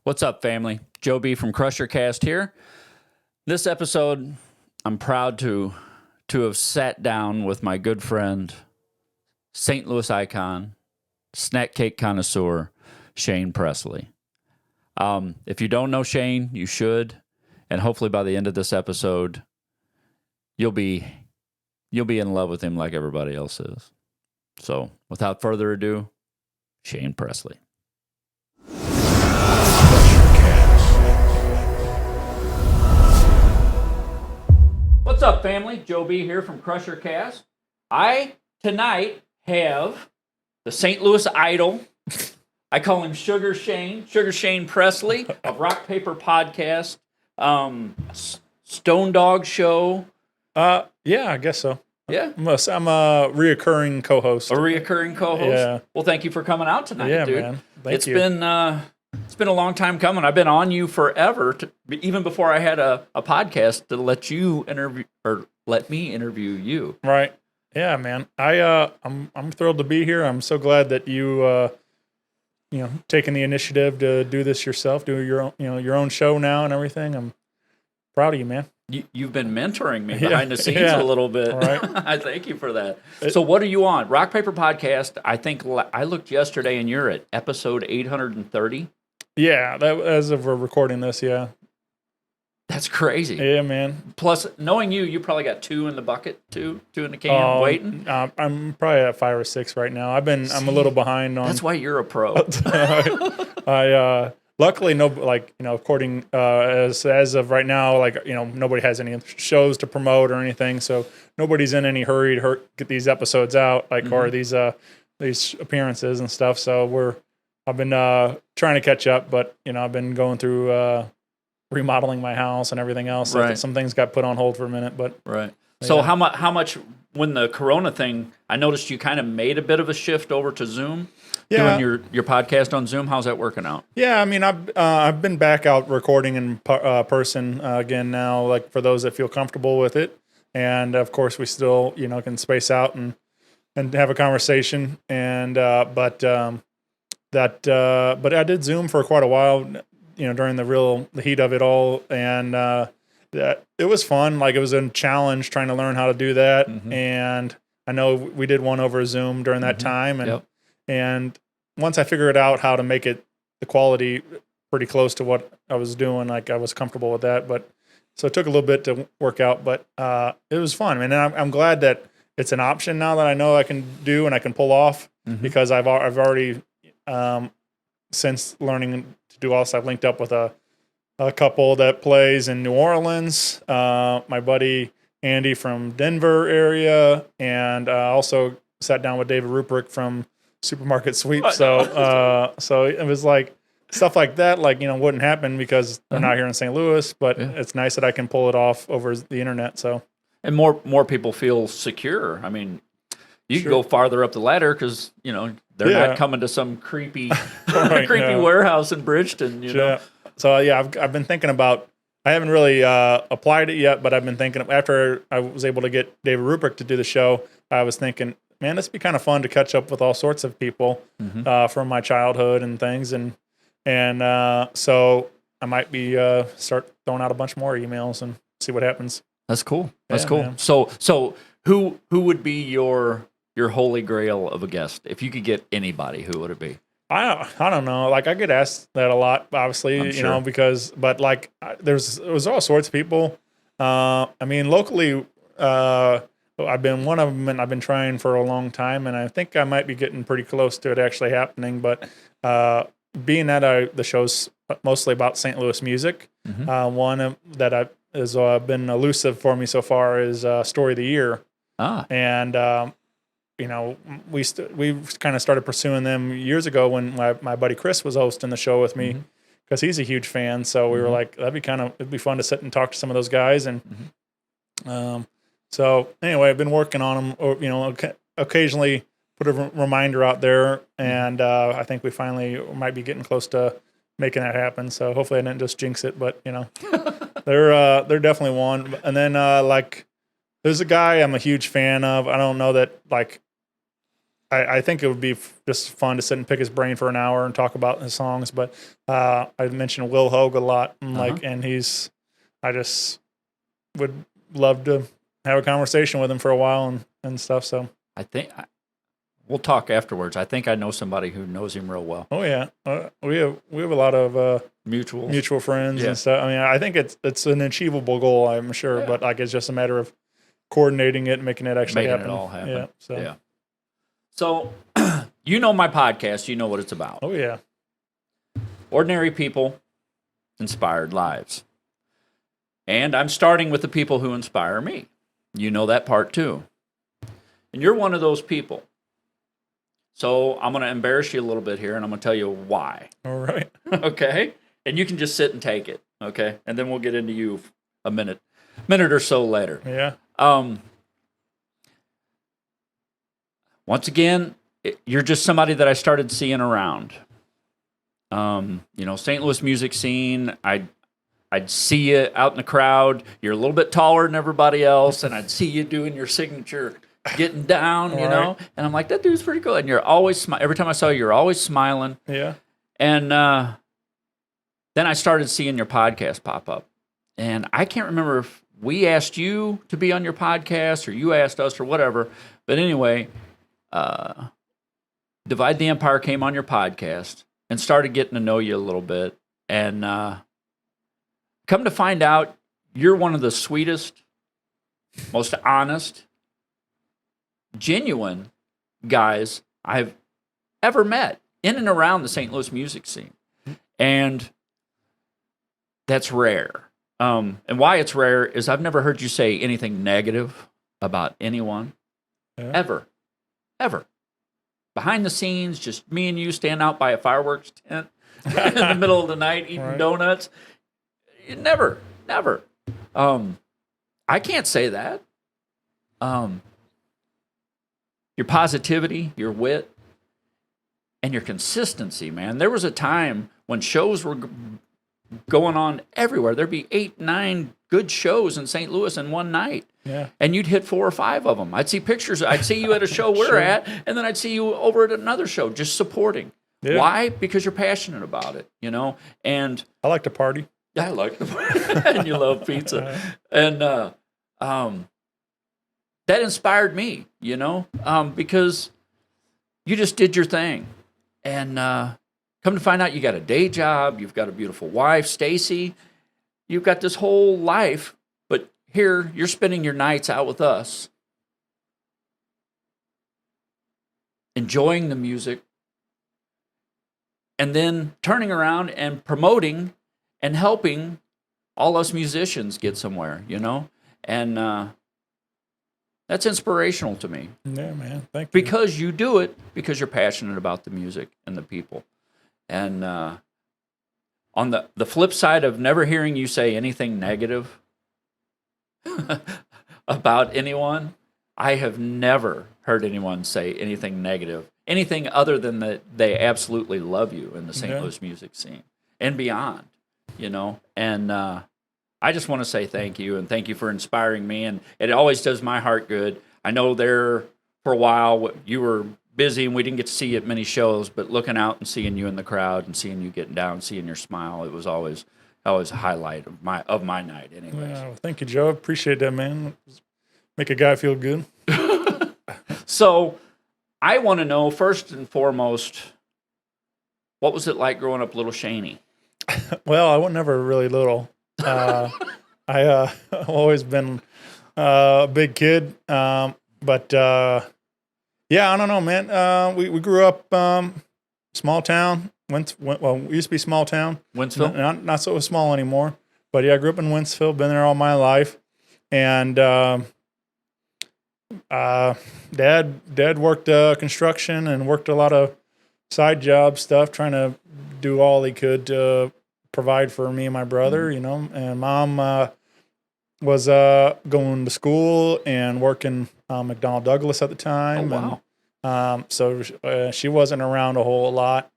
What's up, family? Joe B from CRUSHERCAST here. This episode, I'm proud to have sat down with my good friend, St. Louis icon, snack cake connoisseur, Shane Presley. If you don't know Shane, you should, and hopefully by the end of this episode, you'll be in love with him like everybody else is. So, without further ado, Shane Presley. What's up, family? Joe B here from CRUSHERCAST. I, tonight, have the St. Louis Idol. I call him Sugar Shane Presley of Rock Paper Podcast, Stone Dog Show. Yeah, I guess so. Yeah? I'm a reoccurring co-host. A reoccurring co-host? Yeah. Well, thank you for coming out tonight, yeah, dude. Man. Thank you. It's been a long time coming. I've been on you forever, even before I had a podcast to let me interview you. Right. Yeah, man. I'm thrilled to be here. I'm so glad that you taking the initiative to do this yourself, do your own show now and everything. I'm proud of you, man. You've been mentoring me behind the scenes a little bit. Right. I thank you for that. So what are you on? Rock Paper Podcast, I think I looked yesterday and you're at episode 830. Yeah, that as of we're recording this, yeah. That's crazy. Yeah, man. Plus, knowing you probably got two in the bucket, two in the can waiting. I'm probably at 5 or 6 right now. I'm a little behind on. That's why you're a pro. I luckily according as of right now, nobody has any shows to promote or anything, so nobody's in any hurry to get these episodes out, or these appearances and stuff. So I've been trying to catch up, but I've been going through remodeling my house and everything else. So right. Some things got put on hold for a minute, but right. So how much when the Corona thing? I noticed you kind of made a bit of a shift over to Zoom. Yeah. Doing your podcast on Zoom. How's that working out? Yeah, I mean, I've been back out recording in person again now, like for those that feel comfortable with it, and of course we still can space out and have a conversation, and but I did Zoom for quite a while, during the heat of it all, and it was fun. Like, it was a challenge trying to learn how to do that, and I know we did one over Zoom during that time, and and once I figured out how to make the quality pretty close to what I was doing, like, I was comfortable with that. But so it took a little bit to work out, but it was fun. And I'm glad that it's an option now that I know I can do and I can pull off, because I've already since learning to do all this, I've linked up with a couple that plays in New Orleans, my buddy Andy from Denver area, and also sat down with David Ruprecht from Supermarket Sweep. So it was like stuff like that, wouldn't happen because they're not here in St. Louis, but it's nice that I can pull it off over the internet. So, and more people feel secure. I mean, you can go farther up the ladder because they're not coming to some creepy warehouse in Bridgeton. You know. So I've been thinking about. I haven't really applied it yet, but I've been thinking after I was able to get David Ruprecht to do the show. I was thinking, man, this would be kind of fun to catch up with all sorts of people from my childhood and things, and so I might be start throwing out a bunch more emails and see what happens. That's cool. That's cool. Man. So who would be your holy grail of a guest if you could get anybody? Who would it be? I don't know. Like, I get asked that a lot, obviously, but there's all sorts of people. I mean, locally, I've been one of them, and I've been trying for a long time, and I think I might be getting pretty close to it actually happening. But being that the show's mostly about St. Louis music, one that has been elusive for me so far is Story of the Year. And we kind of started pursuing them years ago when my buddy Chris was hosting the show with me, because he's a huge fan. So we were like, it'd be fun to sit and talk to some of those guys. And so anyway, I've been working on them, occasionally put a reminder out there, and I think we finally might be getting close to making that happen. So hopefully I didn't just jinx it, but they're definitely one. And then there's a guy I'm a huge fan of. I don't know that I think it would be just fun to sit and pick his brain for an hour and talk about his songs. But I mentioned Will Hogue a lot, and and I just would love to have a conversation with him for a while and stuff. So I think we'll talk afterwards. I think I know somebody who knows him real well. Oh yeah, we have a lot of mutual friends and stuff. I mean, I think it's an achievable goal, I'm sure, but like it's just a matter of coordinating it and making it actually happen. It all happen. Yeah. So you know my podcast. You know what it's about. Oh yeah. Ordinary people, inspired lives. And I'm starting with the people who inspire me. You know that part too. And you're one of those people. So I'm going to embarrass you a little bit here, and I'm going to tell you why. All right. Okay? And you can just sit and take it, okay? And then we'll get into you a minute or so later. Yeah. Once again, you're just somebody that I started seeing around. St. Louis music scene, I'd see you out in the crowd. You're a little bit taller than everybody else, and I'd see you doing your signature getting down, you know? And I'm like, that dude's pretty cool. And you're always every time I saw you, you're always smiling. Yeah. And then I started seeing your podcast pop up. And I can't remember if we asked you to be on your podcast or you asked us or whatever. But anyway, Divide the Empire came on your podcast and started getting to know you a little bit. And come to find out, you're one of the sweetest, most honest, genuine guys I've ever met in and around the St. Louis music scene. And that's rare. And why it's rare is I've never heard you say anything negative about anyone. Ever. Behind the scenes, just me and you stand out by a fireworks tent in the middle of the night eating donuts. Never. I can't say that. Your positivity, your wit, and your consistency, man. There was a time when shows were going on everywhere. There'd be 8, 9 good shows in St. Louis in one night. Yeah. And you'd hit 4 or 5 of them. I'd see pictures. I'd see you at a show we're at, and then I'd see you over at another show just supporting. Yeah. Why? Because you're passionate about it, you know? And I like to party. I like to party. And you love pizza. And that inspired me, you know, because you just did your thing. And come to find out you got a day job, you've got a beautiful wife, Stacy, you've got this whole life, but here you're spending your nights out with us, enjoying the music, and then turning around and promoting and helping all us musicians get somewhere, you know? And that's inspirational to me. Yeah, man. Thank you. Because you do it because you're passionate about the music and the people. And on the flip side of never hearing you say anything negative about anyone, I have never heard anyone say anything negative, anything other than that they absolutely love you in the St. Louis music scene and beyond, you know? And I just want to say thank you, and thank you for inspiring me, and it always does my heart good. I know there for a while you were busy and we didn't get to see you at many shows, but looking out and seeing you in the crowd and seeing you getting down, seeing your smile, it was always a highlight of my night anyways. Yeah, well, thank you, Joe. Appreciate that, man. Make a guy feel good. So I want to know, first and foremost, what was it like growing up little Shaney? Well, I was never really little. I've always been a big kid, but yeah, I don't know, man. We grew up small town. Well, we used to be small town. Wentzville? Not so small anymore. But yeah, I grew up in Wentzville. Been there all my life, and Dad worked construction and worked a lot of side job stuff, trying to do all he could to provide for me and my brother, you know. And Mom was going to school and working McDonnell Douglas at the time. Oh, wow. And so she wasn't around a whole lot.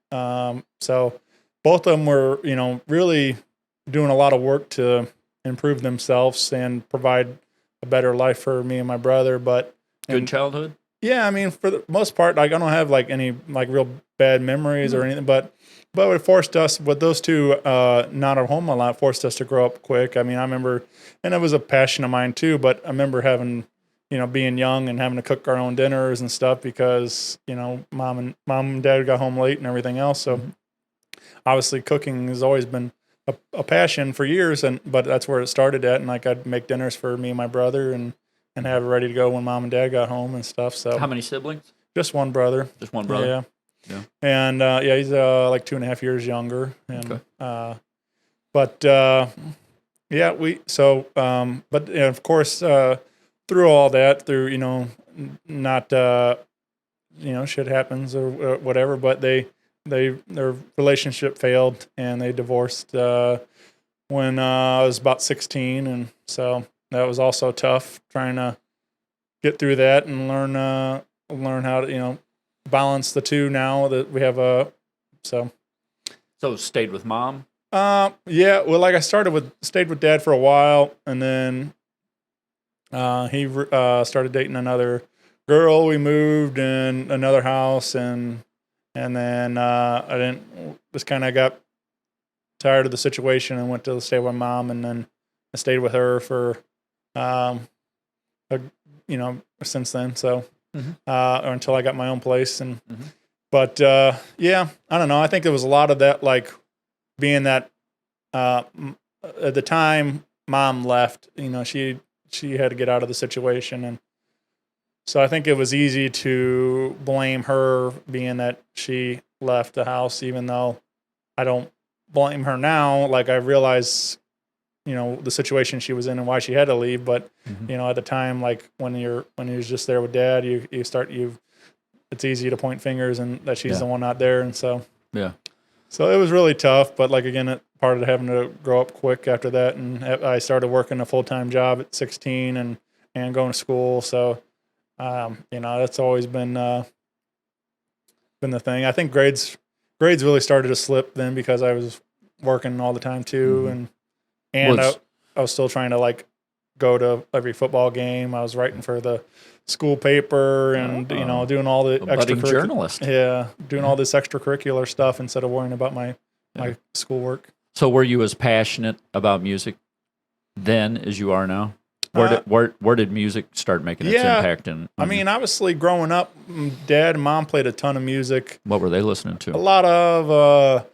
So both of them were, you know, really doing a lot of work to improve themselves and provide a better life for me and my brother. But good childhood? Yeah, I mean, for the most part, like I don't have like any like real bad memories or anything, but it forced us with those two not at home a lot, forced us to grow up quick. I mean, I remember, and it was a passion of mine too. But I remember having, being young and having to cook our own dinners and stuff because mom and dad got home late and everything else. So obviously, cooking has always been a passion for years, but that's where it started at. And like I'd make dinners for me and my brother and have it ready to go when mom and dad got home and stuff. So How many siblings? just one brother. Just one brother? Yeah. Yeah. And he's like 2.5 years younger. And but yeah, but of course through all that, through not shit happens or whatever, but their relationship failed and they divorced when I was about 16, and so that was also tough trying to get through that and learn how to balance the two now that we have so stayed with mom? yeah, well, like I stayed with dad for a while, and then he started dating another girl. We moved in another house, and then I just kind of got tired of the situation and went to stay with mom, and then I stayed with her for since then. So or until I got my own place, and but yeah, I don't know. I think there was a lot of that, like being that at the time mom left. She had to get out of the situation, and so I think it was easy to blame her being that she left the house, even though I don't blame her now. Like I realize, the situation she was in and why she had to leave. But, at the time, like when you're just there with dad, it's easy to point fingers and that she's the one not there. And so, so it was really tough. But like, again, part of having to grow up quick after that. And I started working a full-time job at 16 and going to school. So, that's always been the thing. I think grades really started to slip then because I was working all the time too. And I was still trying to like go to every football game. I was writing for the school paper and, doing all the extracurricular journalist. Yeah. Doing all this extracurricular stuff instead of worrying about my schoolwork. So were you as passionate about music then as you are now? Where did music start making its impact? I mean, obviously growing up, dad and mom played a ton of music. What were they listening to? A lot of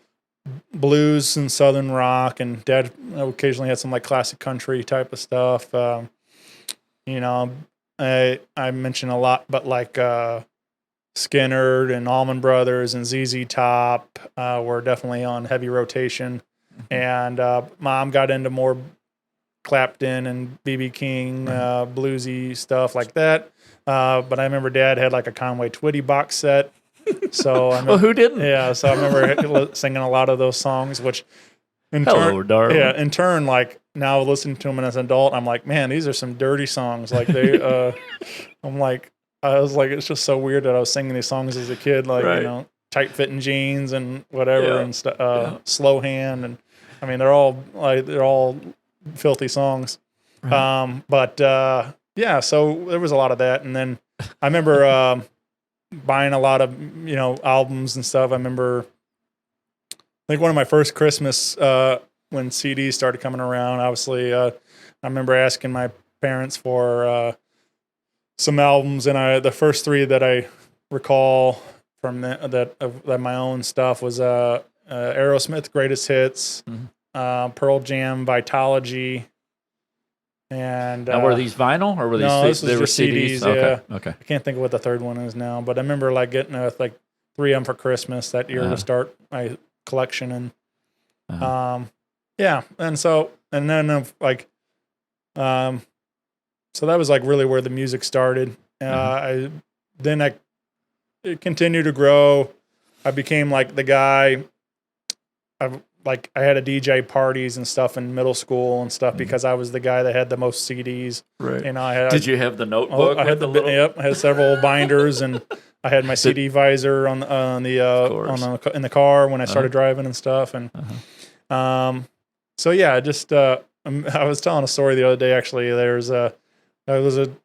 blues and southern rock, and dad occasionally had some like classic country type of stuff. I mentioned a lot, but like Skinner and Allman Brothers and ZZ Top were definitely on heavy rotation. And mom got into more Clapton and B.B. King, bluesy stuff like that. But I remember dad had like a Conway Twitty box set. So well, who didn't? Yeah, so I remember singing a lot of those songs, which in turn, like now listening to them as an adult, I'm like, man, these are some dirty songs. Like I was like, it's just so weird that I was singing these songs as a kid, like tight fitting jeans and whatever, and slow hand, and I mean they're all filthy songs. But so there was a lot of that, and then I remember buying a lot of albums and stuff. I remember I think one of my first Christmas when CDs started coming around, obviously I remember asking my parents for some albums, and the first three that I recall from that my own stuff was Aerosmith Greatest Hits, Pearl Jam Vitology. And now, were these vinyl or were these? No, this was just CDs. Okay. Yeah. Okay. I can't think of what the third one is now, but I remember like getting like 3 of them for Christmas that year to start my collection, and and so and then like so that was like really where the music started. It continued to grow. I became like the guy. I had a DJ parties and stuff in middle school and stuff because I was the guy that had the most CDs. Right. And did you have the notebook? I had I had several binders, and I had my CD visor in the car when I started driving and stuff. And so yeah, just I was telling a story the other day. Actually, there was a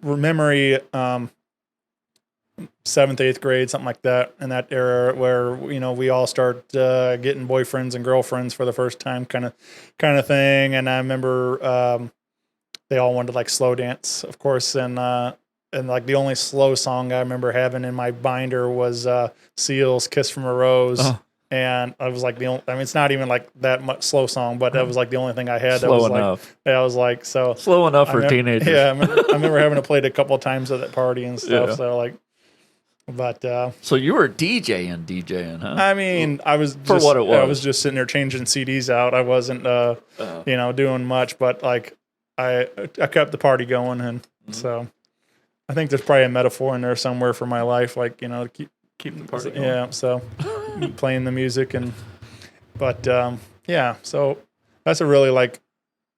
memory. 7th, 8th grade, something like that, in that era where, we all start getting boyfriends and girlfriends for the first time kind of thing. And I remember they all wanted to like slow dance, of course. And like the only slow song I remember having in my binder was Seal's Kiss from a Rose. Oh. And I was like it's not even like that much slow song, but that was like the only thing I had. Slow that was enough. Like, yeah, I was like, so slow enough for teenagers. Yeah. I remember having to play it a couple of times at that party and stuff. Yeah. So like, but so you were DJing, huh? I mean, I was for what it was. I was just sitting there changing CDs out. I wasn't, doing much, but like I kept the party going, and so I think there's probably a metaphor in there somewhere for my life, like to keep the party going. Yeah, so playing the music but so that's a really like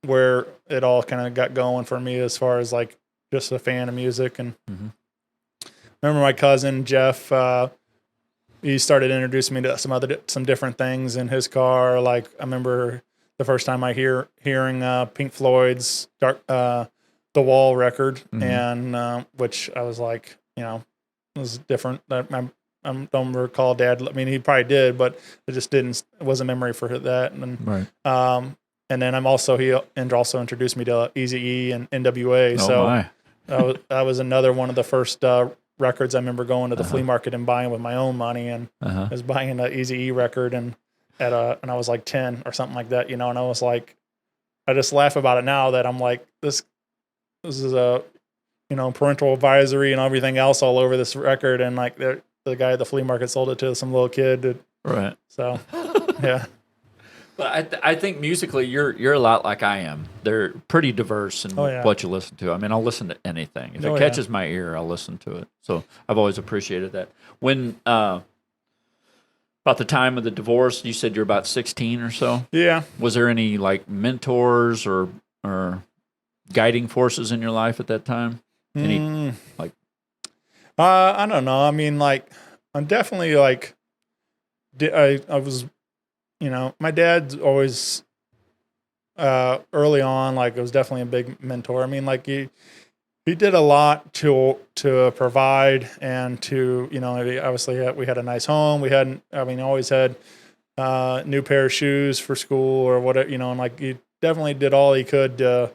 where it all kind of got going for me as far as like just a fan of music. And remember my cousin Jeff, he started introducing me to some different things in his car. Like I remember the first time I hearing Pink Floyd's The Wall record, and which I was like, it was different. I don't recall Dad. I mean, he probably did, but it wasn't memory for that. And right. And then he also introduced me to Eazy-E and NWA. That was another one of the first records I remember going to the flea market and buying with my own money, and I was buying an Eazy-E record and I was like 10 or something like that, and I was like, I just laugh about it now that I'm like, this is a, parental advisory and everything else all over this record, and like the guy at the flea market sold it to some little kid. Right. So, yeah. But I think musically you're a lot like I am. They're pretty diverse in what you listen to. I mean, I'll listen to anything. If it catches my ear, I'll listen to it. So I've always appreciated that. When about the time of the divorce, you said you're about 16 or so. Yeah. Was there any like mentors or guiding forces in your life at that time? Any like? I don't know. I mean, like I'm definitely like I was. My dad's always, early on, like it was definitely a big mentor. I mean, like he did a lot to provide and to, obviously we had a nice home. Always had, new pair of shoes for school or whatever, and like he definitely did all he could to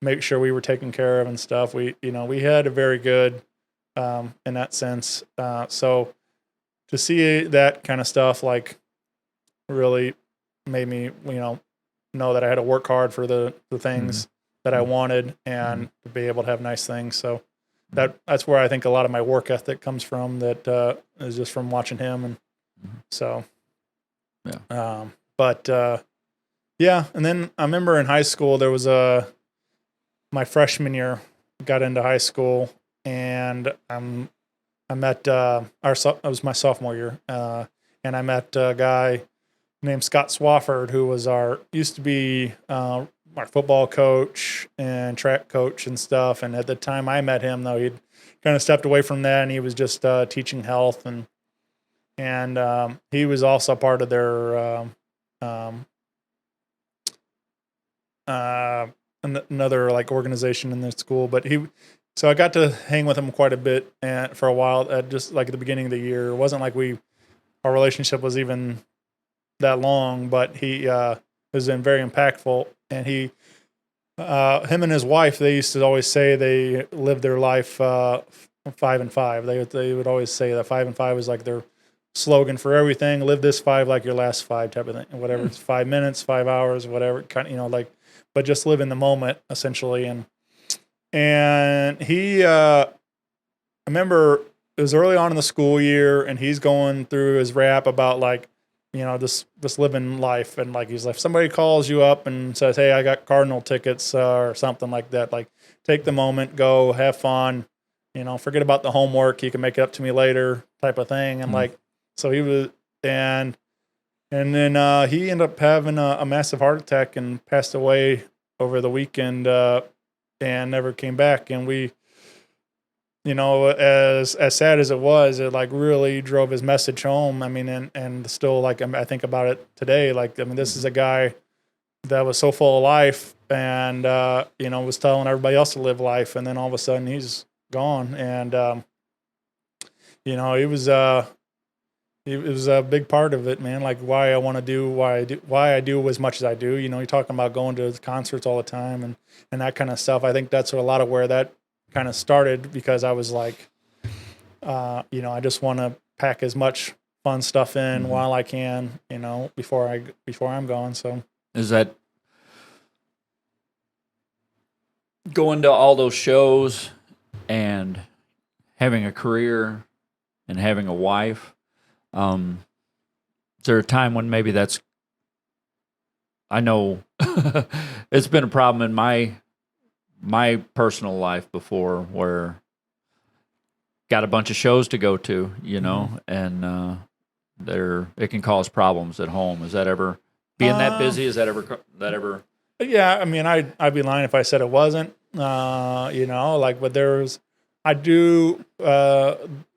make sure we were taken care of and stuff. We had a very good, in that sense. So to see that kind of stuff, like, really made me, know that I had to work hard for the things that I wanted and to be able to have nice things. So that's where I think a lot of my work ethic comes from. That is just from watching him, and so yeah. And then I remember in high school there was my freshman year, got into high school, and I met it was my sophomore year, and I met a guy named Scott Swafford, who was used to be our football coach and track coach and stuff. And at the time I met him, though, he'd kind of stepped away from that, and he was just teaching health, and he was also part of their another like organization in the school. But so I got to hang with him quite a bit for a while. Just like at the beginning of the year, it wasn't like our relationship was even that long, but he has been very impactful. And him and his wife, they used to always say they lived their life 5 and 5. They would always say that 5 and 5 was like their slogan for everything. Live this 5 like your last 5 type of thing. Whatever it's 5 minutes, 5 hours, whatever kind of, like, but just live in the moment essentially. And he, I remember it was early on in the school year, and he's going through his rap about like, this living life. And like, he's like, if somebody calls you up and says, hey, I got Cardinal tickets or something like that, like take the moment, go have fun, forget about the homework. You can make it up to me later type of thing. And like, so he was, and then he ended up having a massive heart attack and passed away over the weekend and never came back. And we, as sad as it was, it like really drove his message home. I mean, and still, like, I think about it today. Like, I mean, this is a guy that was so full of life, and was telling everybody else to live life, and then all of a sudden he's gone. And it was a big part of it, man. Like why I want to do why I do as much as I do. You're talking about going to concerts all the time and that kind of stuff. I think that's a lot of where that kind of started, because I was like, I just want to pack as much fun stuff in while I can, before I'm gone. So is that going to all those shows and having a career and having a wife? Is there a time when maybe that's, I know it's been a problem in my personal life before, where got a bunch of shows to go to, and it can cause problems at home. Is that ever being that busy? Is that ever? Yeah, I mean, I'd be lying if I said it wasn't. But I do.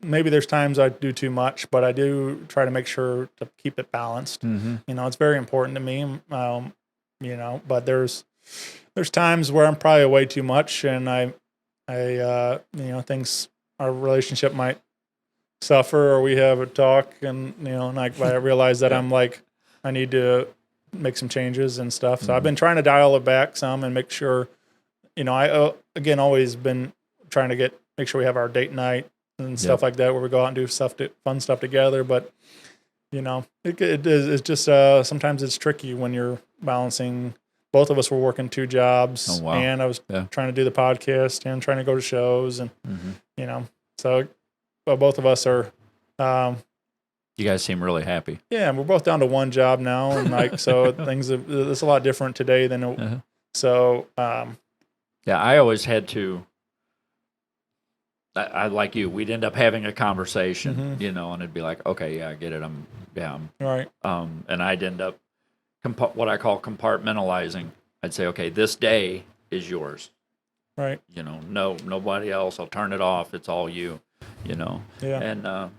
Maybe there's times I do too much, but I do try to make sure to keep it balanced. It's very important to me. But there's times where I'm probably way too much, and I things, our relationship might suffer, or we have a talk, and I realize that I'm like, I need to make some changes and stuff. So I've been trying to dial it back some and make sure, I again always been trying to make sure we have our date night and stuff like that, where we go out and do fun stuff together. But it's just sometimes it's tricky when you're balancing. Both of us were working 2 jobs, and I was trying to do the podcast and trying to go to shows, and so both of us are. You guys seem really happy. Yeah, we're both down to 1 job now, and so it's a lot different today than so. Yeah, I always had to. I like you. We'd end up having a conversation, and it'd be like, okay, yeah, I get it. I'm right. And I'd end up what I call compartmentalizing. I'd say, okay, this day is yours. Right. No, nobody else. I'll turn it off. It's all you. Yeah. And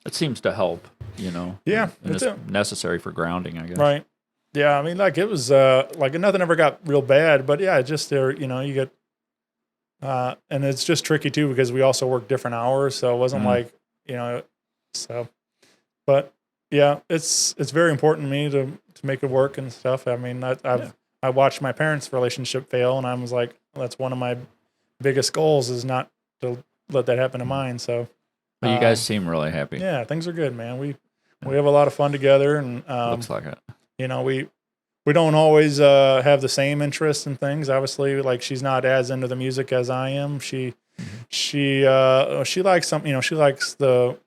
it seems to help. Yeah. And it's necessary for grounding, I guess. Right. Yeah. I mean, like it was like nothing ever got real bad, but yeah, just there. You get. And it's just tricky too, because we also work different hours. So it wasn't like, but yeah, it's very important to me to make it work and stuff. I mean, I watched my parents' relationship fail, and I was like, that's one of my biggest goals, is not to let that happen to mine. So, but you guys seem really happy. Yeah, things are good, man. We have a lot of fun together, and looks like it. We don't always have the same interests in things. Obviously, like she's not as into the music as I am. She likes some, she likes the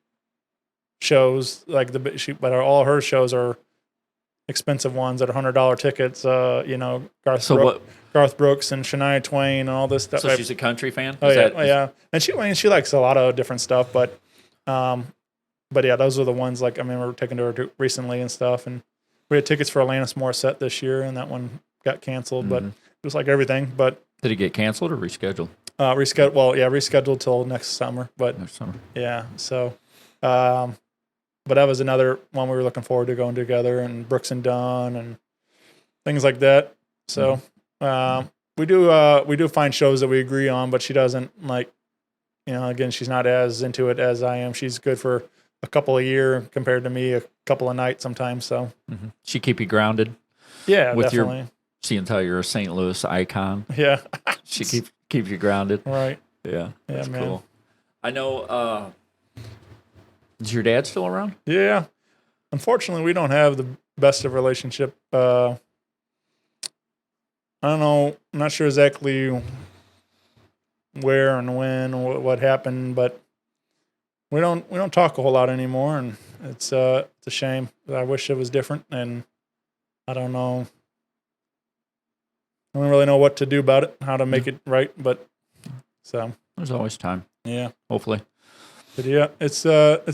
shows, but all her shows are expensive ones that are $100 tickets. Garth Brooks and Shania Twain and all this stuff. So she's a country fan. Yeah. And she likes a lot of different stuff, but yeah, those are the ones. Like, I mean, we're taking to her recently and stuff, and we had tickets for Alanis Morissette this year, and that one got canceled. But just like everything. But did it get canceled or rescheduled? Rescheduled till next summer. But next summer. Yeah. So, but that was another one we were looking forward to going together, and Brooks and Dunn and things like that. So we do find shows that we agree on, but she doesn't like. Again, she's not as into it as I am. She's good for a couple a year compared to me a couple a night sometimes. So she keep you grounded. Yeah, with definitely. Seeing how you're a St. Louis icon. Yeah, she keeps you grounded. Right. Yeah, that's man. cool. I know. Is your dad still around? Yeah. Unfortunately, we don't have the best of relationship. I don't know. I'm not sure exactly where and when or what happened, but we don't talk a whole lot anymore, and it's a shame. I wish it was different, and I don't know. I don't really know what to do about it, how to make it right, but so there's always time. Yeah, hopefully. But yeah, it's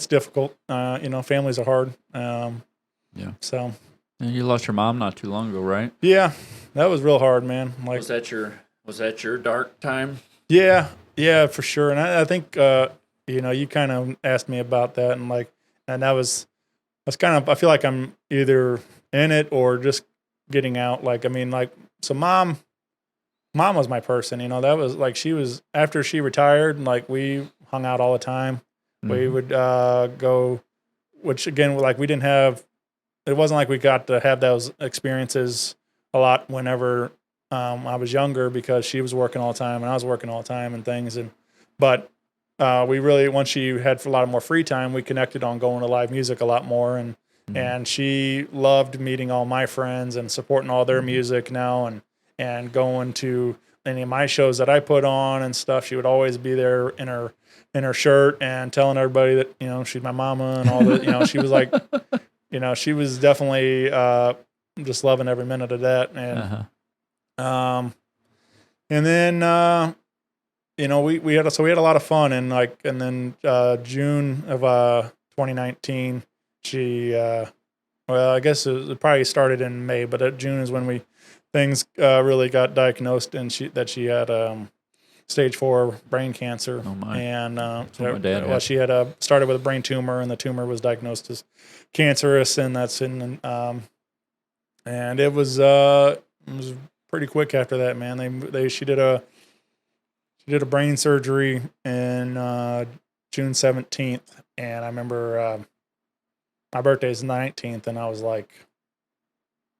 difficult. Families are hard. Yeah. So. And you lost your mom not too long ago, right? Yeah, that was real hard, man. Like, was that your dark time? Yeah, for sure. And I think you kind of asked me about that, and that's kind of, I feel like I'm either in it or just getting out. So mom was my person. That was like, she was, after she retired, like we hung out all the time. We would go, which again, like we didn't have. It wasn't like we got to have those experiences a lot whenever I was younger because she was working all the time and I was working all the time and things. But we really, once she had a lot of more free time, we connected on going to live music a lot more. And she loved meeting all my friends and supporting all their music now and going to any of my shows that I put on and stuff. She would always be there in her shirt and telling everybody that, she's my mama and all that, she was like, she was definitely just loving every minute of that. And and then we had a lot of fun and then June of 2019 she well, I guess it probably started in May, but June is when things really got diagnosed and she had stage 4 brain cancer. Oh my. And my dad had. she had started with a brain tumor, and the tumor was diagnosed as cancerous, and that's and it was pretty quick after that, man. She did a brain surgery in June 17th, and I remember my birthday's 19th, and I was like,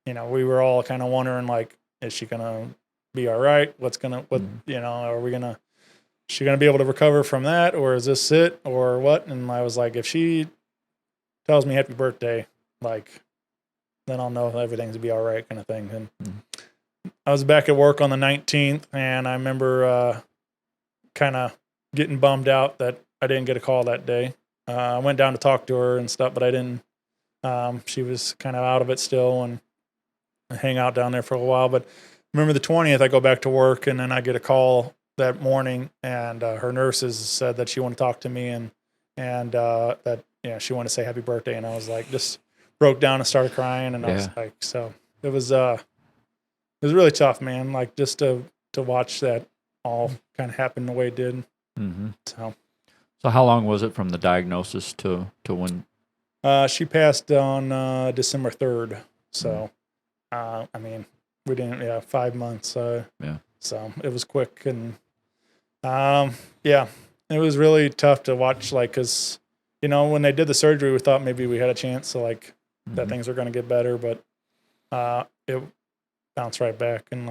we were all kind of wondering, like, is she gonna be all right? Are she gonna be able to recover from that, or is this it, or what? And I was like, if she tells me happy birthday, like, then I'll know everything's gonna be all right, kind of thing. And I was back at work on the 19th, and I remember kind of getting bummed out that I didn't get a call that day. I went down to talk to her and stuff, but I didn't. She was kind of out of it still, and I hang out down there for a while. But remember the 20th, I go back to work, and then I get a call that morning, and her nurses said that she wanted to talk to me, and that she wanted to say happy birthday, and I was like, just broke down and started crying, and I was like, so it was really tough, man. Like just to watch that all kind of happen the way it did. Mm-hmm. So how long was it from the diagnosis to when? She passed on December 3rd. So, we didn't, 5 months. So it was quick. And, it was really tough to watch, like, because, when they did the surgery, we thought maybe we had a chance to, like, that things were going to get better, but it bounced right back. And,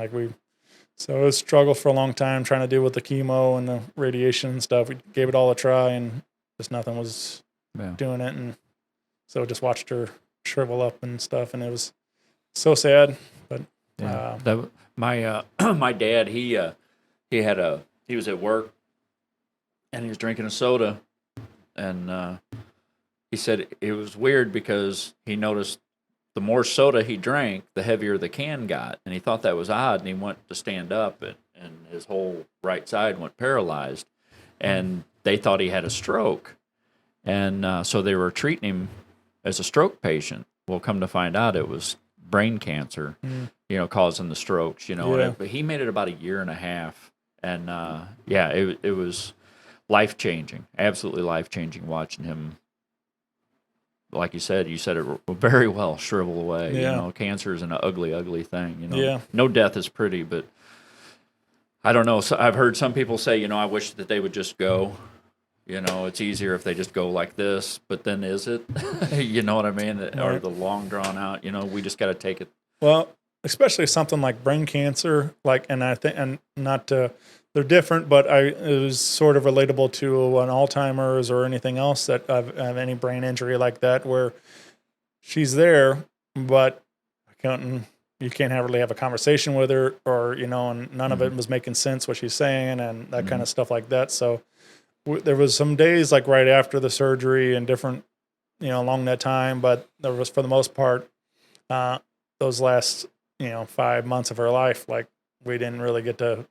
so it was a struggle for a long time trying to deal with the chemo and the radiation and stuff. We gave it all a try, and just nothing was doing it. And so just watched her shrivel up and stuff, and it was so sad. But my dad, he was at work, and he was drinking a soda, and he said it was weird because he noticed the more soda he drank, the heavier the can got, and he thought that was odd, and he went to stand up, and his whole right side went paralyzed, and they thought he had a stroke, and so they were treating him as a stroke patient. Well, come to find out, it was brain cancer, causing the strokes, But he made it about a year and a half, and it was life-changing, absolutely life-changing watching him. Like you said it very well, shrivel away. Yeah. Cancer is an ugly, ugly thing. Yeah. No death is pretty, but I don't know. So I've heard some people say, I wish that they would just go. It's easier if they just go like this. But then is it? You know what I mean? Right. Or the long drawn out. We just got to take it. Well, especially something like brain cancer, they're different, but it was sort of relatable to an Alzheimer's or anything else that I've any brain injury like that, where she's there, but you can't really have a conversation with her, or and none of it was making sense what she's saying and that kind of stuff like that. So there was some days like right after the surgery and different, along that time, but there was for the most part those last 5 months of her life, like we didn't really get to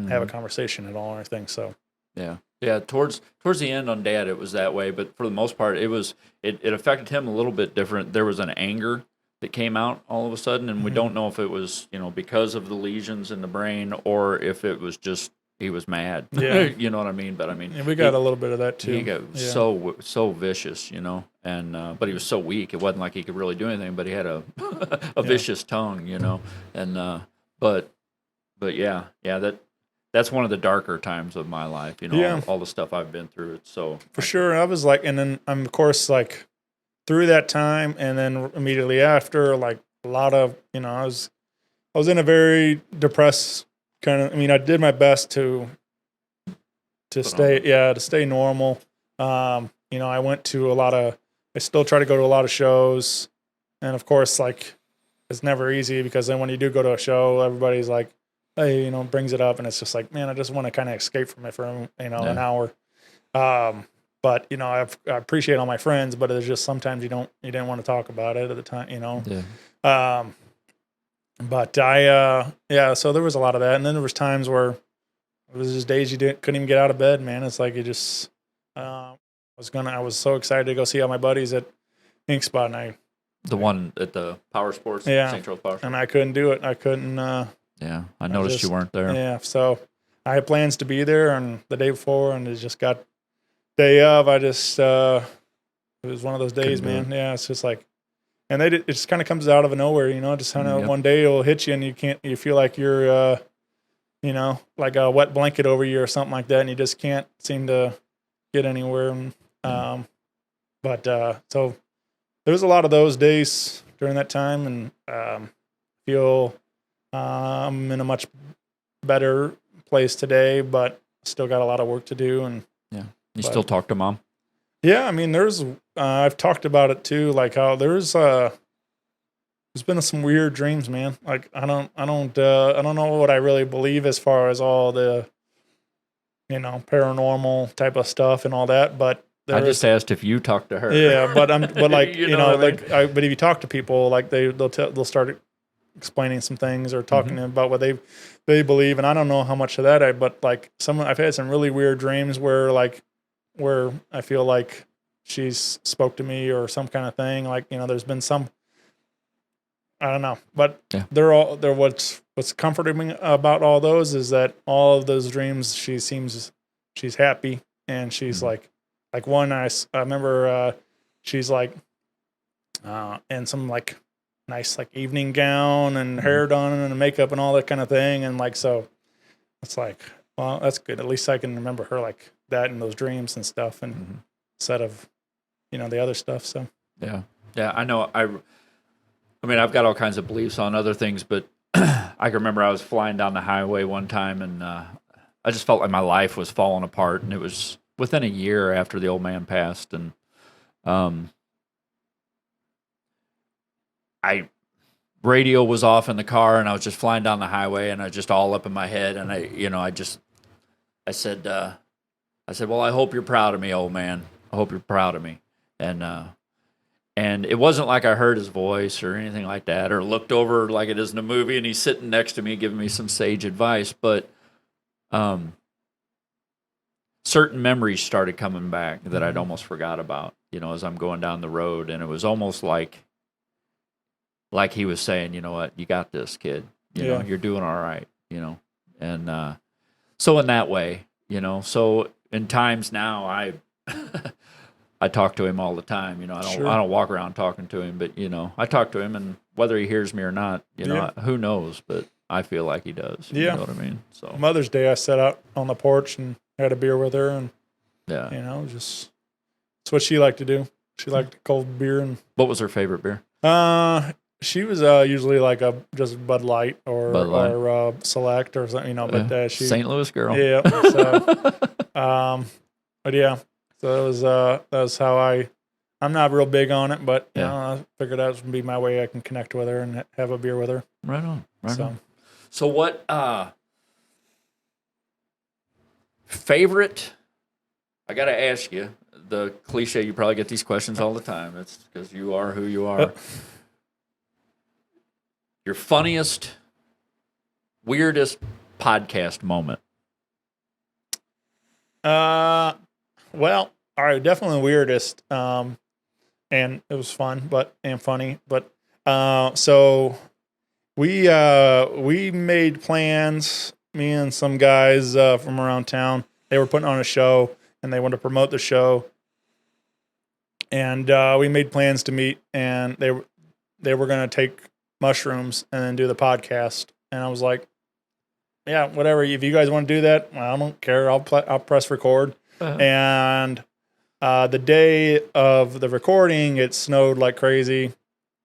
have a conversation at all or anything. So towards the end on Dad it was that way, but for the most part it affected him a little bit different. There was an anger that came out all of a sudden, and we don't know if it was because of the lesions in the brain or if it was just he was mad. You know what I mean? But we got a little bit of that too. He got so vicious, and but he was so weak. It wasn't like he could really do anything, but he had a vicious tongue, and but that that's one of the darker times of my life. All the stuff I've been through. It's so for sure. I was like, and then I'm of course like through that time, and then immediately after, like a lot of I was in a very depressed kind of. I mean, I did my best to stay normal. I went to I still try to go to a lot of shows, and of course, like it's never easy because then when you do go to a show, everybody's like, hey, brings it up, and it's just like, man, I just want to kind of escape from it for an hour. But I appreciate all my friends, but it's just sometimes you didn't want to talk about it at the time, Yeah. But so there was a lot of that, and then there was times where it was just days you couldn't even get out of bed, man. It's like you just I was so excited to go see all my buddies at Ink Spot, and the one at the Power Sports, St. Charles Power Sports. And I couldn't do it. I couldn't. Yeah, I noticed you weren't there. Yeah, so I had plans to be there on the day before, and it just got day of. I just it was one of those days, man. Yeah, it's just like, and it just kind of comes out of nowhere, just kind of one day it'll hit you, and you feel like you're like a wet blanket over you or something like that, and you just can't seem to get anywhere. So there was a lot of those days during that time, and feel I'm in a much better place today, but still got a lot of work to do. And you still talk to Mom? Yeah, I mean, there's I've talked about it too, like how there's been some weird dreams, man. Like I don't know what I really believe as far as all the paranormal type of stuff and all that, but I just asked if you talked to her. Yeah, but like but if you talk to people, like they'll start explaining some things or talking about what they believe, and I don't know how much of that but like I've had some really weird dreams where I feel like she's spoke to me or some kind of thing, like there's been some, I don't know, but they're what's comforting about all those is that all of those dreams she's happy, and she's like one I remember she's like in some like nice like evening gown and hair done and makeup and all that kind of thing, and like so it's like, well, that's good, at least I can remember her like that in those dreams and stuff, and instead of the other stuff. So yeah I know. I mean, I've got all kinds of beliefs on other things, but I can remember I was flying down the highway one time, and I just felt like my life was falling apart, and it was within a year after the old man passed, and radio was off in the car, and I was just flying down the highway, and I just all up in my head, and I said, well, I hope you're proud of me, old man. I hope you're proud of me. And it wasn't like I heard his voice or anything like that, or looked over like it is in a movie, and he's sitting next to me giving me some sage advice, but certain memories started coming back that I'd almost forgot about, as I'm going down the road, and it was almost like he was saying, you know what, you got this, kid. You know, you're doing all right, And so in that way, so in times now, I talk to him all the time. I don't walk around talking to him, but I talk to him, and whether he hears me or not, who knows? But I feel like he does. You know what I mean? So Mother's Day, I sat out on the porch and had a beer with her, and just it's what she liked to do. She liked cold beer. And what was her favorite beer? She was usually like just Bud Light or Select or something, But she St. Louis girl. Yeah. So, but yeah. So that was how I'm not real big on it, but I figured that would be my way I can connect with her and have a beer with her. Right on. So what favorite? I got to ask you the cliche. You probably get these questions all the time. It's because you are who you are. Your funniest, weirdest podcast moment? Well, all right, definitely the weirdest. And it was fun, and funny. But so we made plans, me and some guys from around town. They were putting on a show, and they wanted to promote the show. And we made plans to meet, and they were going to take mushrooms and then do the podcast. And I was like, yeah, whatever. If you guys want to do that, I don't care. I'll press record. And the day of the recording, it snowed like crazy.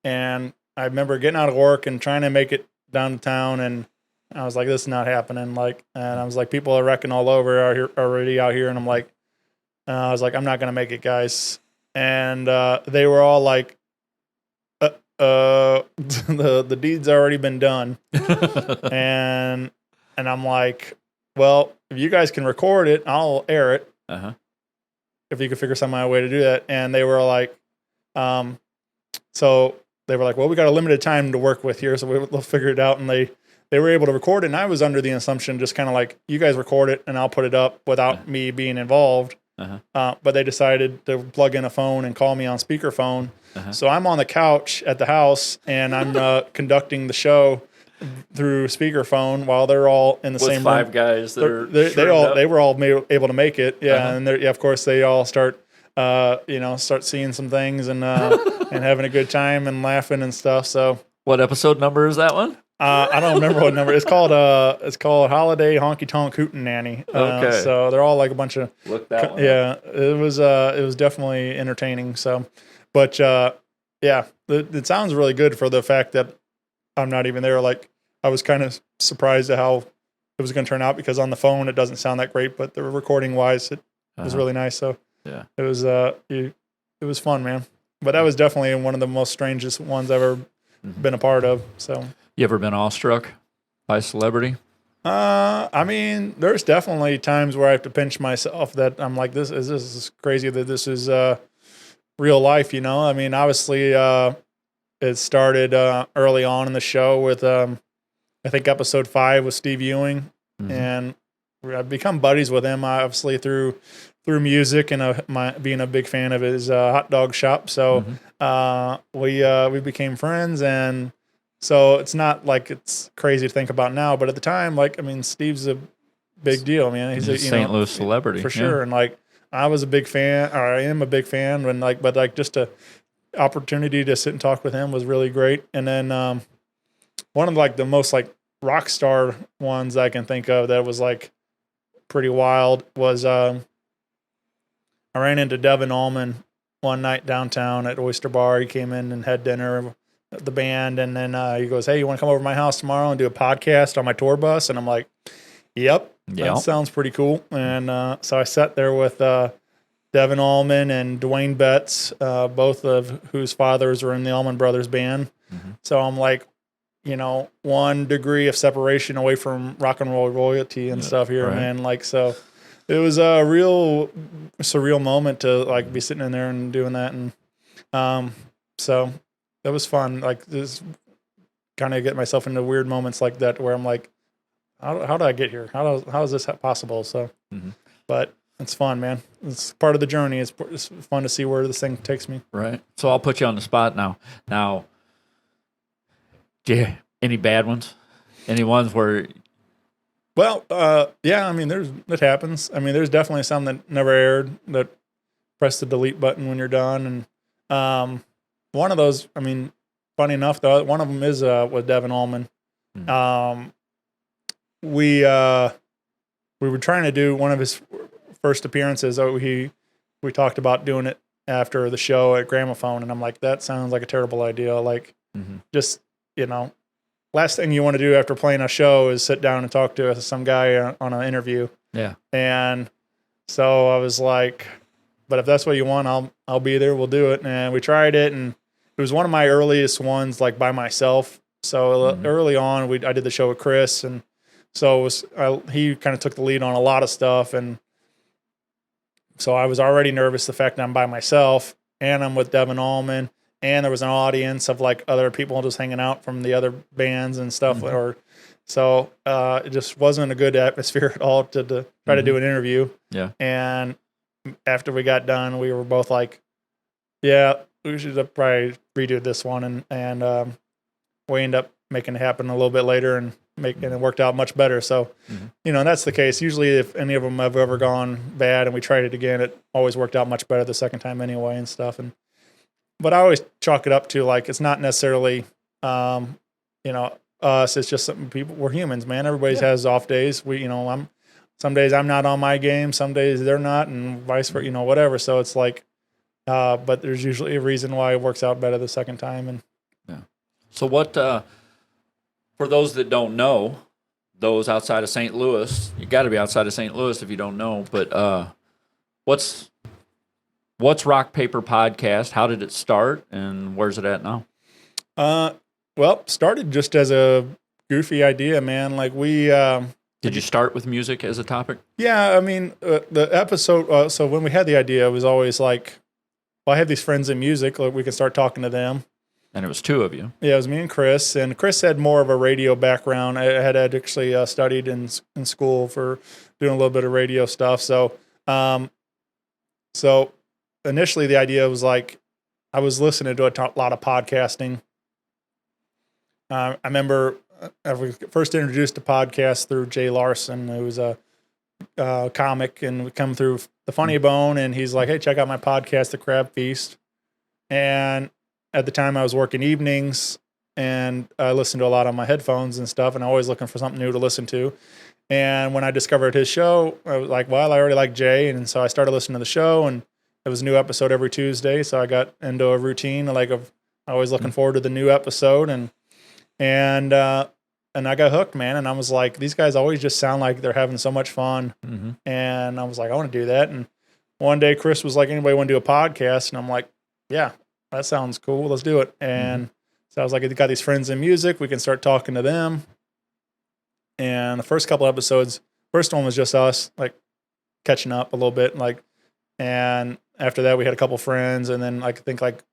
And I remember getting out of work and trying to make it downtown, and I was like, this is not happening. Like, and I was like, people are wrecking all over already out here. And I'm like, I was like, I'm not going to make it, guys. And they were all like, the deed's already been done. and I'm like, well, if you guys can record it, I'll air it. If you could figure some way to do that. And they were like, so they were like, well, we got a limited time to work with here, so we'll figure it out. And they were able to record it. And I was under the assumption, just kind of like, you guys record it and I'll put it up without me being involved. But they decided to plug in a phone and call me on speakerphone. So I'm on the couch at the house and I'm conducting the show through speakerphone while they're all in the same room. Five guys that they were all able to make it. Yeah. And of course they all start seeing some things and and having a good time and laughing and stuff. So what episode number is that one? I don't remember what number. It's called Holiday Honky Tonk Hootin' Nanny. Okay. So they're all like a bunch of yeah. It was definitely entertaining. So, but yeah, it sounds really good for the fact that I'm not even there. Like I was kind of surprised at how it was going to turn out because on the phone it doesn't sound that great, but the recording wise it was really nice. So yeah, it was fun, man. But that was definitely one of the most strangest ones I've ever been a part of. So. You ever been awestruck by a celebrity? I mean, there's definitely times where I have to pinch myself that I'm like, this is crazy that this is real life, you know? I mean, obviously, it started early on in the show with, I think episode 5 with Steve Ewing, and I've become buddies with him, obviously, through music and being a big fan of his hot dog shop. So we became friends, and so it's not like it's crazy to think about now, but at the time, like, I mean, Steve's a big deal, man. He's a St. Louis celebrity for sure. And like, I was a big fan, or I am a big fan, but just a opportunity to sit and talk with him was really great. And then one of like the most like rock star ones I can think of that was like pretty wild was I ran into Devin Allman one night downtown at Oyster Bar. He came in and had dinner with the band, and then he goes, hey, you want to come over to my house tomorrow and do a podcast on my tour bus? And I'm like, yep. That sounds pretty cool. And so I sat there with Devin Allman and Dwayne Betts, both of whose fathers were in the Allman Brothers band. So I'm like, 1 degree of separation away from rock and roll royalty and stuff here, man. Like, so it was a real surreal moment to like be sitting in there and doing that. And so it was fun. Like, this kind of get myself into weird moments like that where I'm like, how did I get here? How is this possible? So, but it's fun, man. It's part of the journey. It's fun to see where this thing takes me. Right. So I'll put you on the spot now. Now, any bad ones? Any ones where? Well, yeah. I mean, it happens. I mean, there's definitely some that never aired that press the delete button when you're done. And one of those, I mean, funny enough, though, one of them is with Devin Allman. We were trying to do one of his first appearances. We talked about doing it after the show at Gramophone, and I'm like, that sounds like a terrible idea. Like, just last thing you want to do after playing a show is sit down and talk to some guy on an interview. Yeah. And so I was like, but if that's what you want, I'll be there. We'll do it. And we tried it, and it was one of my earliest ones, like by myself. So early on, I did the show with Chris, and so he kind of took the lead on a lot of stuff. And so I was already nervous the fact that I'm by myself and I'm with Devin Allman, and there was an audience of like other people just hanging out from the other bands and stuff. So it just wasn't a good atmosphere at all to try to do an interview. Yeah. And after we got done, we were both like, yeah, we should probably redo this one. And we ended up making it happen a little bit later and it worked out much better. So, that's the case. Usually if any of them have ever gone bad and we tried it again, it always worked out much better the second time anyway and stuff. But I always chalk it up to like, it's not necessarily, us. It's just something we're humans, man. Everybody has off days. Some days I'm not on my game, some days they're not, and vice versa, whatever. So it's like, but there's usually a reason why it works out better the second time. And yeah. So what, for those that don't know, those outside of St. Louis, you got to be outside of St. Louis if you don't know, but what's Rock Paper Podcast? How did it start, and where's it at now? Well, started just as a goofy idea, man. Like did you start with music as a topic? Yeah, I mean, the episode, so when we had the idea, it was always like, well, I have these friends in music, like we can start talking to them. And it was two of you. Yeah, it was me and Chris had more of a radio background. I had actually studied in school for doing a little bit of radio stuff. So, so initially the idea was like, I was listening to a lot of podcasting. I remember I was first introduced to podcasts through Jay Larson, who was a comic, and we come through the Funny Bone, and he's like, hey, check out my podcast, The Crab Feast. And at the time I was working evenings, and I listened to a lot on my headphones and stuff, and always looking for something new to listen to. And when I discovered his show, I was like, well, I already like Jay. And so I started listening to the show, and it was a new episode every Tuesday. So I got into a routine of always looking forward to the new episode. And I got hooked, man. And I was like, these guys always just sound like they're having so much fun. Mm-hmm. And I was like, I want to do that. And one day Chris was like, anybody want to do a podcast? And I'm like, yeah, that sounds cool. Let's do it. And so I was like, I got these friends in music. We can start talking to them. And the first couple episodes, first one was just us, like catching up a little bit. And after that, we had a couple friends. And then I think like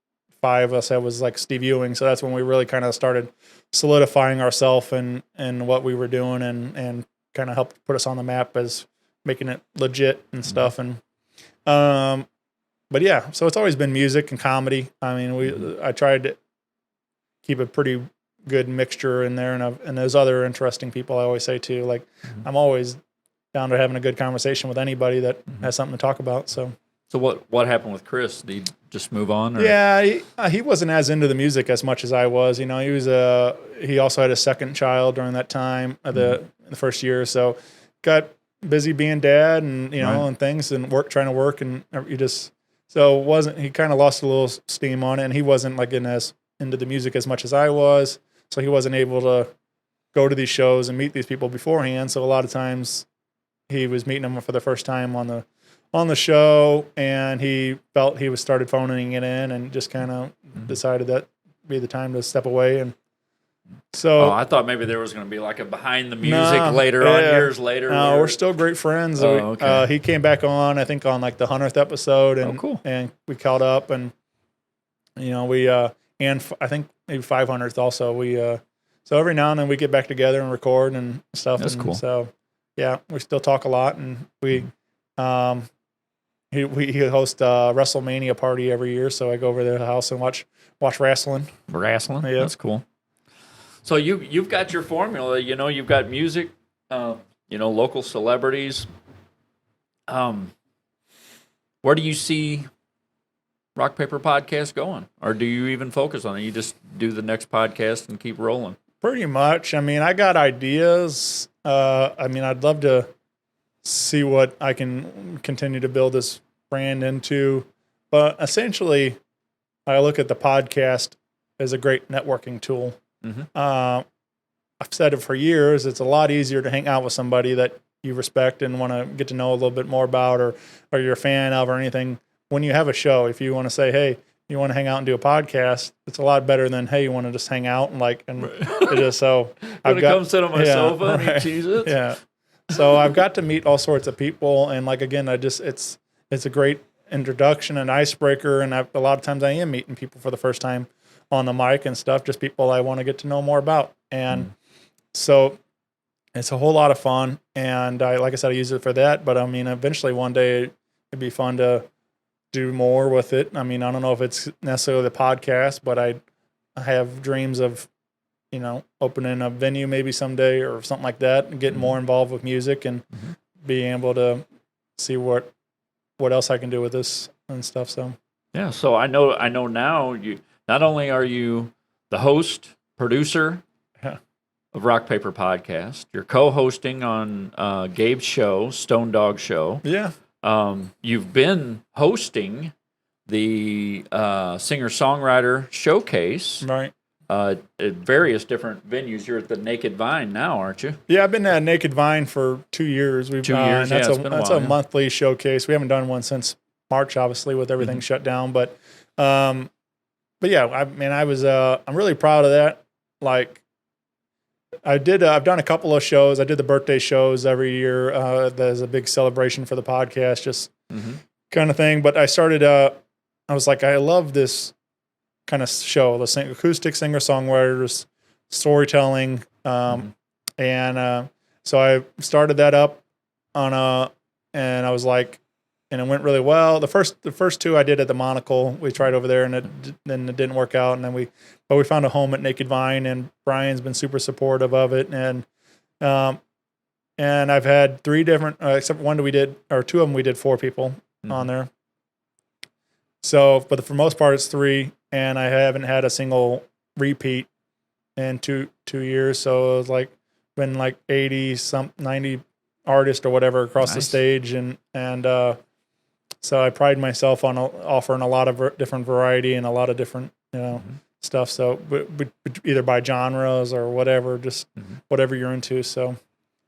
5 of us, that was like Steve Ewing. So that's when we really kind of started solidifying ourselves and what we were doing, and kind of helped put us on the map as making it legit and stuff. And, but yeah, so it's always been music and comedy. I mean, I tried to keep a pretty good mixture in there. And there's other interesting people I always say too. Like I'm always down to having a good conversation with anybody that has something to talk about. So what happened with Chris? Did he just move on? Or? Yeah, he wasn't as into the music as much as I was. He was he also had a second child during that time, the first year. So got busy being dad and, and things, and trying to work. And he kind of lost a little steam on it, and he wasn't like into the music as much as I was. So he wasn't able to go to these shows and meet these people beforehand. So a lot of times he was meeting them for the first time on the show, and he felt he started phoning it in, and just kind of decided that be the time to step away. And so I thought maybe there was going to be like a behind the music years later. No, we're still great friends. Okay. He came back on, I think on like the 100th episode, and cool. And we caught up, and we and I think maybe 500th also. We so every now and then we get back together and record and stuff. That's cool. So yeah, we still talk a lot, and we he hosts a WrestleMania party every year, so I go over to the house and watch wrestling. Wrestling? Yeah. That's cool. So you've got your formula, you've got music, local celebrities. Where do you see Rock Paper Podcast going? Or do you even focus on it? You just do the next podcast and keep rolling? Pretty much. I mean, I got ideas. I'd love to see what I can continue to build this brand into. But essentially, I look at the podcast as a great networking tool. Mm-hmm. I've said it for years. It's a lot easier to hang out with somebody that you respect and want to get to know a little bit more about, or you're a fan of, or anything. When you have a show, if you want to say, hey, you want to hang out and do a podcast, it's a lot better than, hey, you want to just hang out and right. It is so. Come sit on my sofa and eat cheeses. Yeah. So I've got to meet all sorts of people, and again, it's a great introduction and icebreaker, and a lot of times I am meeting people for the first time on the mic and stuff, just people I want to get to know more about. And so it's a whole lot of fun, and like I said, I use it for that, but I mean, eventually one day it'd be fun to do more with it. I mean, I don't know if it's necessarily the podcast, but I have dreams of, opening a venue maybe someday or something like that, and getting more involved with music, and being able to see what else I can do with this and stuff. So yeah, so I know now you not only are you the host, producer, of Rock Paper Podcast. You're co-hosting on Gabe's show, Stone Dog Show. Yeah. You've been hosting the singer-songwriter showcase. Right. At various different venues. You're at the Naked Vine now, aren't you? Yeah, I've been at Naked Vine for 2 years. 2 years, and it's been a that's while, a monthly showcase. We haven't done one since March, obviously, with everything shut down. But yeah, I'm really proud of that. Like, I've done a couple of shows. I did the birthday shows every year. There's a big celebration for the podcast, just kind of thing. But I started, I was like, I love this kind of show, the acoustic singer-songwriters, storytelling. And so I started that up and I was like, and it went really well. The first two I did at the Monocle. We tried over there, and then it didn't work out. And then we found a home at Naked Vine, and Brian's been super supportive of it. And I've had 3 different, except one two of them we did 4 people on there. So, but for the most part, it's 3, and I haven't had a single repeat in two years. So it was like been like 90 artists or whatever across the stage, and so I pride myself on offering a lot of different variety and a lot of different stuff. So either by genres or whatever, just whatever you're into. So,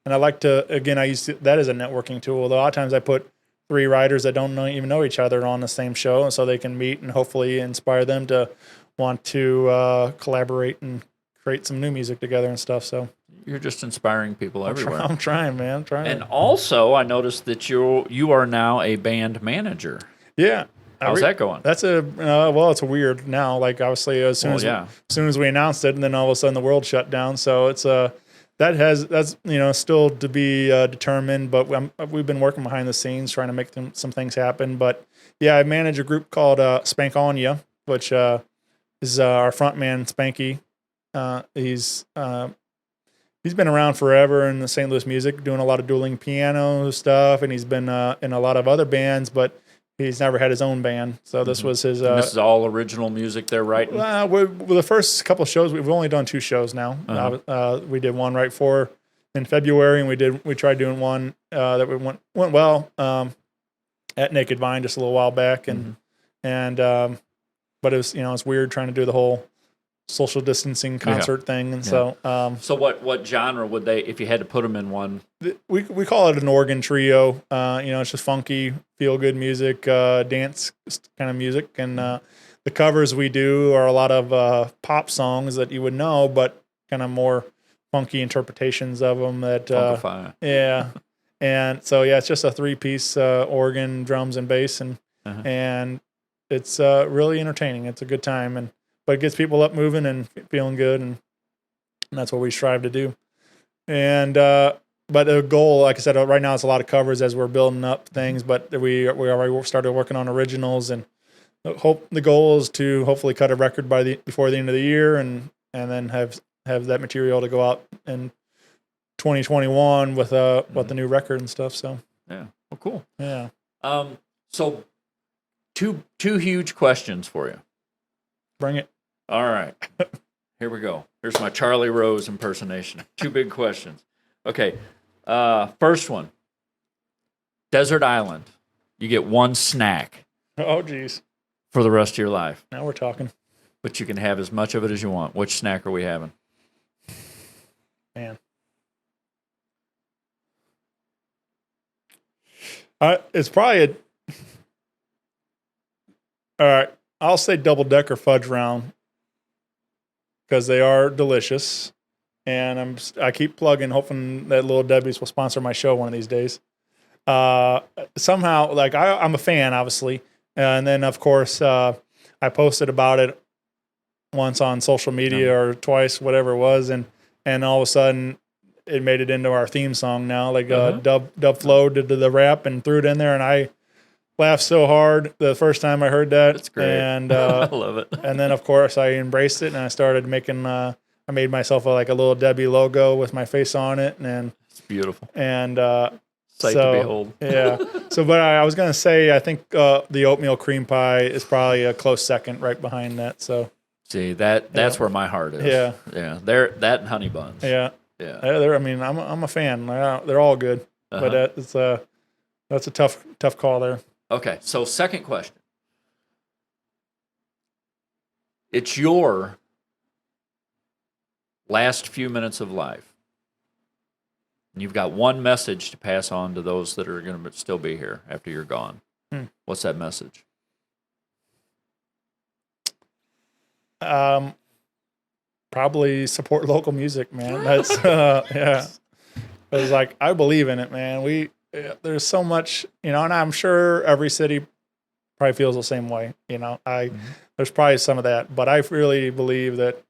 and I like to, again, I use that as a networking tool. A lot of times I put 3 writers that don't even know each other on the same show, so they can meet and hopefully inspire them to want to collaborate and create some new music together and stuff. So you're just inspiring people everywhere. I'm trying, man. I'm trying. And also, I noticed that you are now a band manager. Yeah. How's that going? That's it's weird now. Like, obviously, as soon as we announced it, and then all of a sudden the world shut down. So it's that's still to be determined. But we've been working behind the scenes trying to make some things happen. But yeah, I manage a group called Spankonya, which is our front man Spanky. He's been around forever in the St. Louis music, doing a lot of dueling piano stuff, and he's been in a lot of other bands, but he's never had his own band. So this was his. This is all original music they're writing? The first couple of shows, we've only done 2 shows now. We did one in February, and we tried doing one that went well at Naked Vine just a little while back, but it was it's weird trying to do the whole social distancing concert thing, and so what genre would they, if you had to put them in one? We call it an organ trio. It's just funky, feel good music, dance kind of music, and the covers we do are a lot of pop songs that you would know, but kind of more funky interpretations of them. And so it's just a 3-piece organ, drums, and bass, and it's really entertaining. It's a good time, but it gets people up moving and feeling good, and that's what we strive to do. And but the goal, like I said, right now it's a lot of covers as we're building up things, but we already started working on originals, and the goal is to hopefully cut a record before the end of the year, and then have that material to go out in 2021 with the new record and stuff. So yeah, well, cool. Yeah. So two huge questions for you. Bring it. All right. Here we go. Here's my Charlie Rose impersonation. 2 big questions. Okay. First one. Desert Island. You get 1 snack. Oh, geez. For the rest of your life. Now we're talking. But you can have as much of it as you want. Which snack are we having? Man. It's probably all right. I'll say double-decker fudge round because they are delicious, and I keep plugging, hoping that Little Debbie's will sponsor my show one of these days. Somehow, like I'm a fan, obviously, and then of course I posted about it once on social media or twice, whatever it was, and all of a sudden it made it into our theme song now. Like Dub Flo did the rap and threw it in there, and I laughed so hard the first time I heard that. That's great. And I love it. And then of course I embraced it, and I started making. I made myself a Little Debbie logo with my face on it, and it's beautiful. And sight to behold. Yeah. So, but I was gonna say, I think the oatmeal cream pie is probably a close second, right behind that. So See, that's where my heart is. Yeah. Yeah. They're that and honey buns. Yeah. Yeah. I mean, I'm a fan. They're all good, but that's a tough call there. Okay. So second question. It's your last few minutes of life. And you've got one message to pass on to those that are going to still be here after you're gone. What's that message? Probably support local music, man. That's yeah. It's like I believe in it, man. There's so much, and I'm sure every city probably feels the same way. There's probably some of that, but I really believe that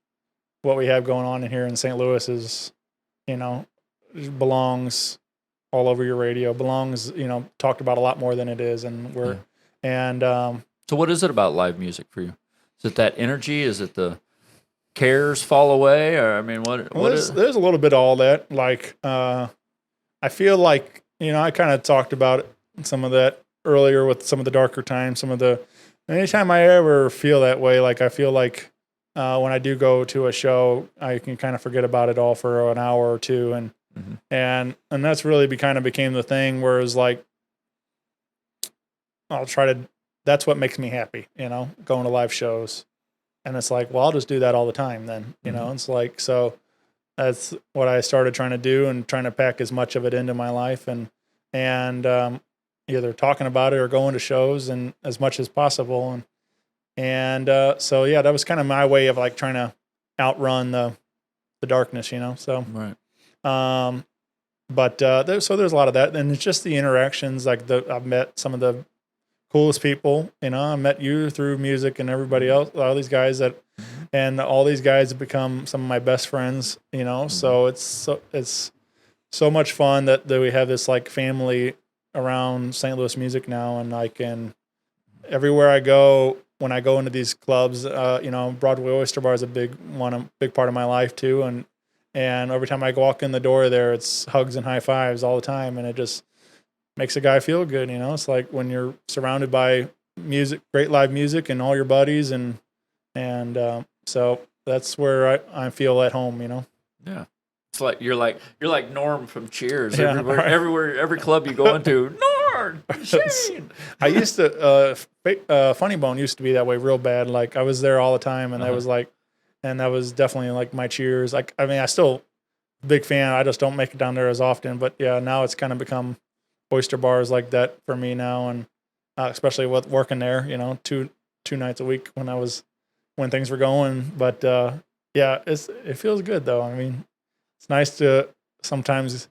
what we have going on in here in St. Louis is, belongs all over your radio. Belongs, talked about a lot more than it is, and So what is it about live music for you? Is it that energy? Is it the cares fall away? Or I mean, there's a little bit of all that. Like, I feel like, I kind of talked about some of that earlier with some of the darker times, anytime I ever feel that way, like I feel like when I do go to a show, I can kind of forget about it all for an hour or two. And that's really became the thing where it's like, that's what makes me happy, going to live shows. And it's like, well, I'll just do that all the time then, it's like, so that's what I started trying to do and trying to pack as much of it into my life and either talking about it or going to shows and as much as possible. So yeah, that was kind of my way of like trying to outrun the darkness, so. Right. There's a lot of that. And it's just the interactions, like I've met some of the coolest people, I met you through music and everybody else, all these guys and all these guys have become some of my best friends, so it's so much fun that we have this like family around St. Louis music now. And everywhere I go, when I go into these clubs, Broadway Oyster Bar is a big part of my life too. And every time I walk in the door there, it's hugs and high fives all the time. And it just makes a guy feel good. It's like when you're surrounded by music, great live music and all your buddies. So that's where I feel at home, Yeah. It's like, you're like Norm from Cheers. Yeah, everywhere, every club you go into, Norm, Shane. I used to, Funny Bone used to be that way real bad. Like I was there all the time and that was definitely like my Cheers. Like, I mean, I still big fan. I just don't make it down there as often, but yeah, now it's kind of become Oyster Bars like that for me now. And especially with working there, two nights a week when things were going. But yeah, it feels good though. I mean, it's nice to sometimes it's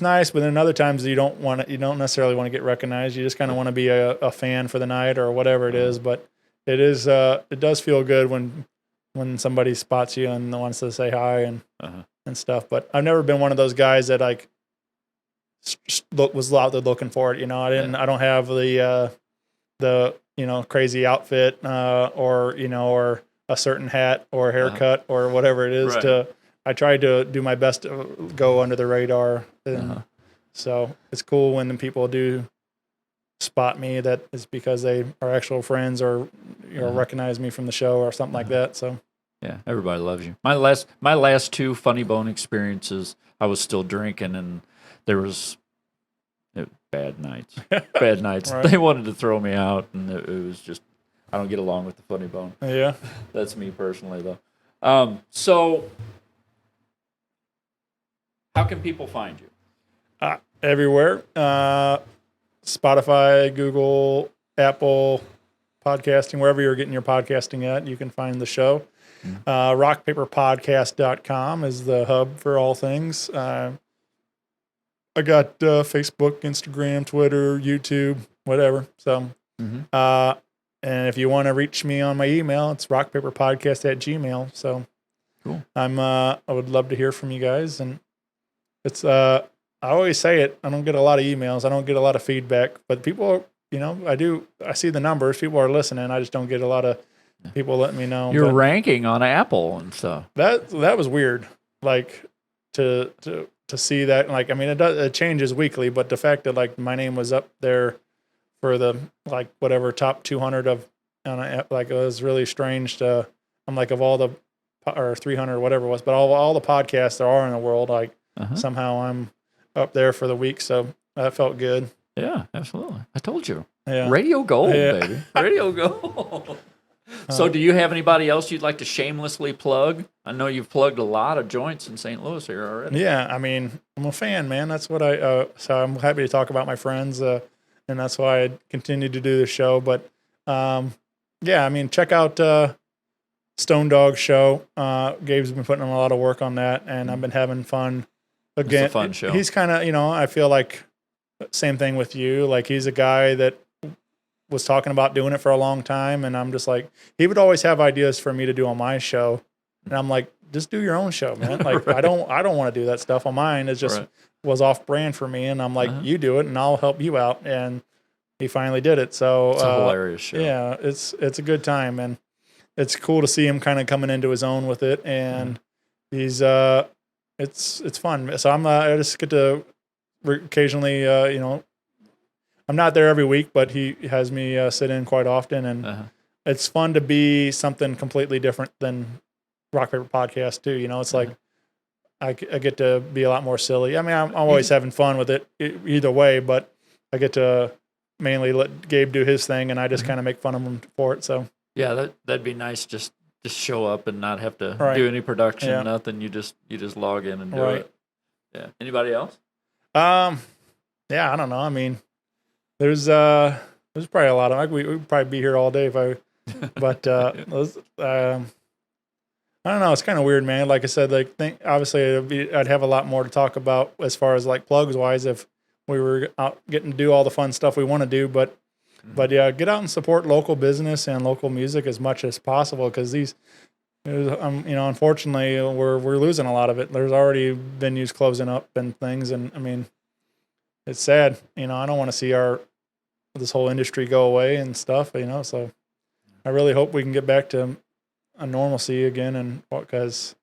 nice, but then other times you don't necessarily want to get recognized. You just kind of want to be a fan for the night or whatever it is. But it does feel good when somebody spots you and wants to say hi and stuff. But I've never been one of those guys that like was out there looking for it. I don't have the crazy outfit or a certain hat or haircut or whatever it is. Right. I tried to do my best to go under the radar. So it's cool when the people do spot me, that is because they are actual friends or recognize me from the show or something like that. So yeah, everybody loves you. My last two Funny Bone experiences, I was still drinking and there was bad nights. Bad nights. Right. They wanted to throw me out, and it was just, I don't get along with the Funny Bone. Yeah, that's me personally though. So how can people find you? Everywhere. Spotify, Google, Apple, podcasting, wherever you're getting your podcasting at, you can find the show. Rockpaperpodcast.com is the hub for all things. I got Facebook, Instagram, Twitter, YouTube, whatever. So, and if you want to reach me on my email, it's rockpaperpodcast@gmail.com. So cool. I would love to hear from you guys. And it's, I always say it, I don't get a lot of emails. I don't get a lot of feedback, but people, I see the numbers. People are listening. I just don't get a lot of people letting me know. You're ranking on Apple and stuff. That was weird. Like to see that, like, I mean, it changes weekly, but the fact that like my name was up there for the, like, whatever top 200 of, like, it was really strange to I'm like, of all the, or 300 or whatever it was, but all the podcasts there are in the world, like somehow I'm up there for the week. So that felt good. Yeah, absolutely. I told you. Yeah. Radio gold, baby. Radio gold. So do you have anybody else you'd like to shamelessly plug? I know you've plugged a lot of joints in St. Louis here already. Yeah, I mean, I'm a fan, man. That's what so I'm happy to talk about my friends, and that's why I continue to do the show. But, yeah, I mean, check out Stone Dog Show. Gabe's been putting in a lot of work on that, and I've been having fun. Again, it's a fun show. He's kind of, I feel like same thing with you. Like, he's a guy that was talking about doing it for a long time, and I'm just like, he would always have ideas for me to do on my show, and I'm like, just do your own show, man. Like, Right. I don't want to do that stuff on mine. It just was off brand for me, and I'm like, you do it, and I'll help you out. And he finally did it. So it's a hilarious show. Yeah, it's a good time, and it's cool to see him kind of coming into his own with it, and he's it's fun. So I just get to occasionally I'm not there every week, but he has me sit in quite often, and it's fun to be something completely different than Rock Paper Podcast too. It's like I get to be a lot more silly. I mean, I'm always having fun with it either way, but I get to mainly let Gabe do his thing, and I just kind of make fun of him for it. So yeah, that'd be nice. Just show up and not have to Right. do any production, Yeah. nothing. You just log in and do Right. it. Yeah. Anybody else? Yeah, I don't know. I mean, there's probably a lot of we'd probably be here all day if I, but I don't know. It's kind of weird, man. Like I said, obviously I'd have a lot more to talk about as far as like plugs wise if we were out getting to do all the fun stuff we want to do. But yeah, get out and support local business and local music as much as possible, because unfortunately we're losing a lot of it. There's already venues closing up and things, and I mean, it's sad. I don't want to see this whole industry go away and stuff. So I really hope we can get back to a normalcy again, and because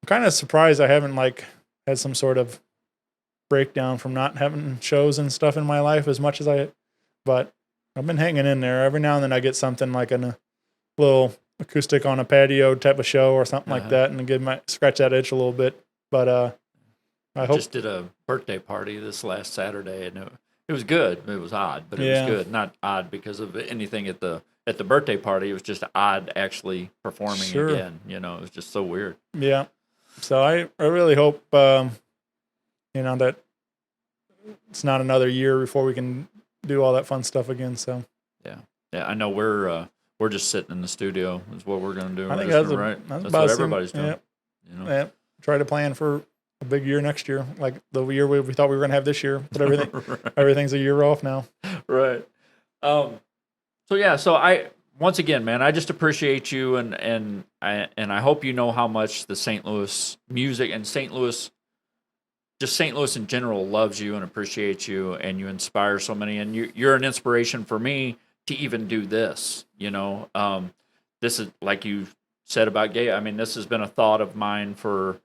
I'm kind of surprised I haven't had some sort of breakdown from not having shows and stuff in my life as much as but I've been hanging in there. Every now and then I get something like a little acoustic on a patio type of show or something like that, and scratch that itch a little bit. But I hope. Just did a birthday party this last Saturday, and it was good. It was odd, but it was good. Not odd because of anything at the birthday party. It was just odd actually performing again. It was just so weird. Yeah. So I really hope that it's not another year before we can do all that fun stuff again. So yeah. I know we're just sitting in the studio is what we're going to do. I think right. That's what everybody's doing. Yeah. Try to plan for a big year next year, like the year we thought we were going to have this year, but everything's a year off now. Right. So I once again, man, I just appreciate you, and I hope you know how much the St. Louis music and St. Louis in general loves you and appreciates you, and you inspire so many, and you're an inspiration for me to even do this. This is like you said about gay. I mean, this has been a thought of mine for a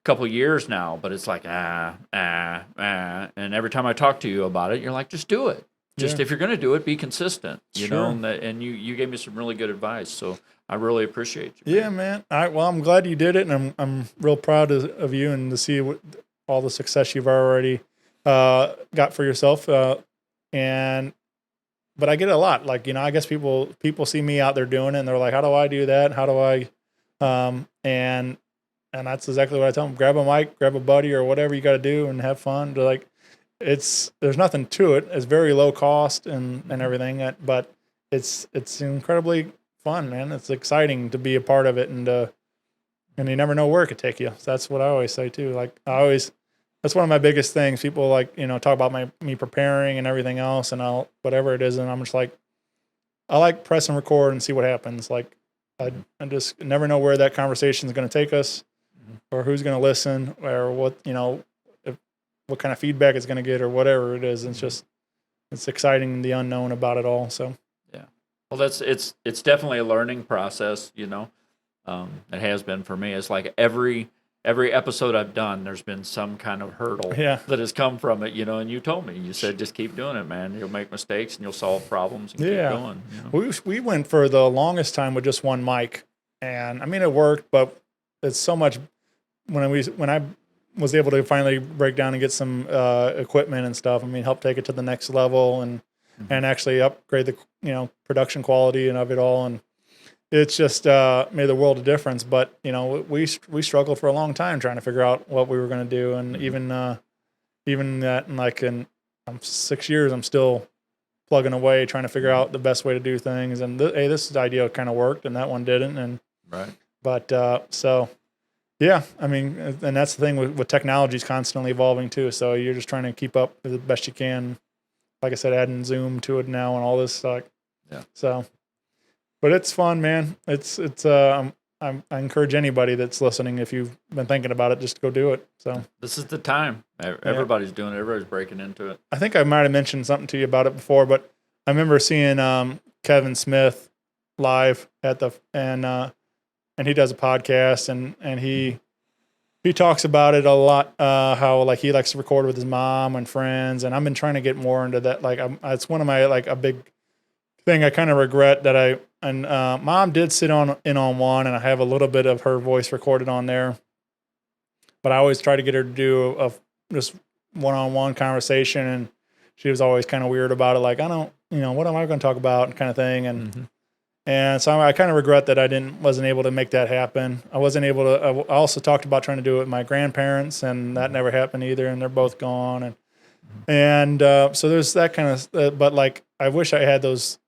couple of years now, but it's like and every time I talk to you about it, you're like, just do it. Just if you're going to do it, be consistent, you know, and you gave me some really good advice. So I really appreciate you. Yeah, man. Well, I'm glad you did it, and I'm real proud of you, and to see all the success you've already got for yourself. But I get it a lot. Like, I guess people see me out there doing it, and they're like, how do I do that? How do I, and that's exactly what I tell them. Grab a mic, grab a buddy or whatever you got to do and have fun. They're like, there's nothing to it. It's very low cost and everything, but it's incredibly fun, man. It's exciting to be a part of it, and you never know where it could take you. So that's what I always say too. Like that's one of my biggest things. People talk about me preparing and everything else, and whatever it is, and I'm just like, I like press and record and see what happens. Like I just never know where that conversation is going to take us, or who's going to listen, or what kind of feedback it's going to get, or whatever it is. It's exciting, the unknown about it all. So yeah, well, it's definitely a learning process. It has been for me. It's like every episode I've done, there's been some kind of hurdle that has come from it. And you told me, you said, just keep doing it, man. You'll make mistakes and you'll solve problems and keep going. We went for the longest time with just one mic. And I mean, it worked, but it's so much when I was able to finally break down and get some equipment and stuff. I mean, help take it to the next level and actually upgrade the production quality and of it all. And it's just made the world a difference. But we struggled for a long time trying to figure out what we were going to do, and even that in 6 years, I'm still plugging away trying to figure out the best way to do things. And hey, this idea kind of worked, and that one didn't. And right, but so. Yeah, I mean, and that's the thing with technology is constantly evolving too. So you're just trying to keep up the best you can. Like I said, adding Zoom to it now and all this stuff. Yeah. So, but it's fun, man. I encourage anybody that's listening, if you've been thinking about it, just go do it. So this is the time. Everybody's doing it. Everybody's breaking into it. I think I might have mentioned something to you about it before, but I remember seeing Kevin Smith live and he does a podcast and he talks about it a lot, how like he likes to record with his mom and friends. And I've been trying to get more into that. Like it's one of my, like a big thing. I kind of regret that mom did sit in on one, and I have a little bit of her voice recorded on there, but I always try to get her to do a just one-on-one conversation. And she was always kind of weird about it. Like, I don't, what am I going to talk about kind of thing. And, And so I kind of regret that I wasn't able to make that happen. I wasn't able to. I also talked about trying to do it with my grandparents, and that never happened either. And they're both gone. And so there's that kind of. But like, I wish I had those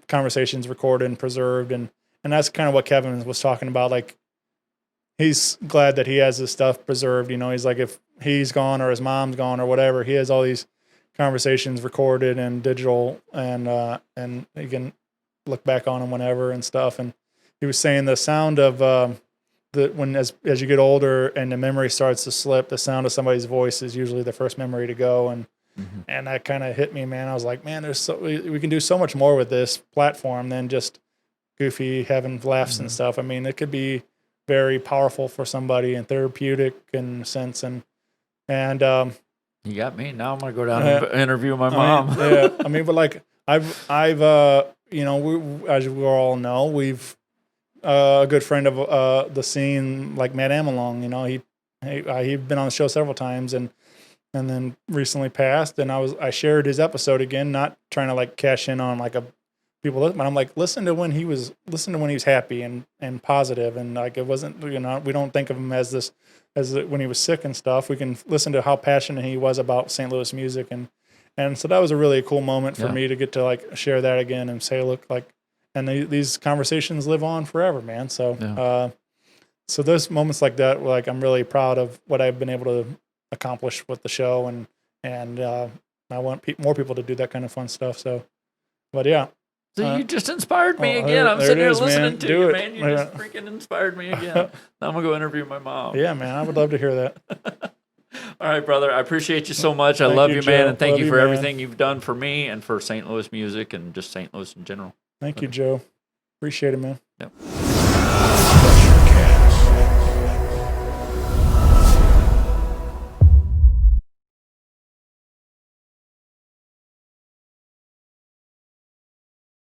conversations recorded and preserved, and that's kind of what Kevin was talking about. Like, he's glad that he has this stuff preserved. He's like, if he's gone or his mom's gone or whatever, he has all these conversations recorded and digital, and he can look back on them whenever and stuff. And he was saying the sound of as you get older and the memory starts to slip, the sound of somebody's voice is usually the first memory to go. And that kind of hit me, man. I was like, man, we can do so much more with this platform than just goofy having laughs and stuff. I mean, it could be very powerful for somebody and therapeutic in a sense. And you got me. Now I'm gonna go down and interview my mom. I mean, but like I've as we all know, we've a good friend of the scene, like Matt Amelong. He'd been on the show several times, and then recently passed. And I shared his episode again, not trying to like cash in on like people, but I'm like, listen to when he was happy and positive, and like it wasn't, we don't think of him as when he was sick and stuff. We can listen to how passionate he was about St. Louis music, and so that was a really cool moment for me to get to like share that again and say, look, like, and these conversations live on forever, man. So, so there's moments like that, like I'm really proud of what I've been able to accomplish with the show, and I want more people to do that kind of fun stuff. So, but yeah. So you just inspired me again. I'm sitting here listening to you, man. You just freaking inspired me again. Now I'm going to go interview my mom. Yeah, man. I would love to hear that. All right, brother. I appreciate you so much. I love you, man. And thank you for everything you've done for me and for St. Louis music and just St. Louis in general. Thank you, Joe. Appreciate it, man. Yep.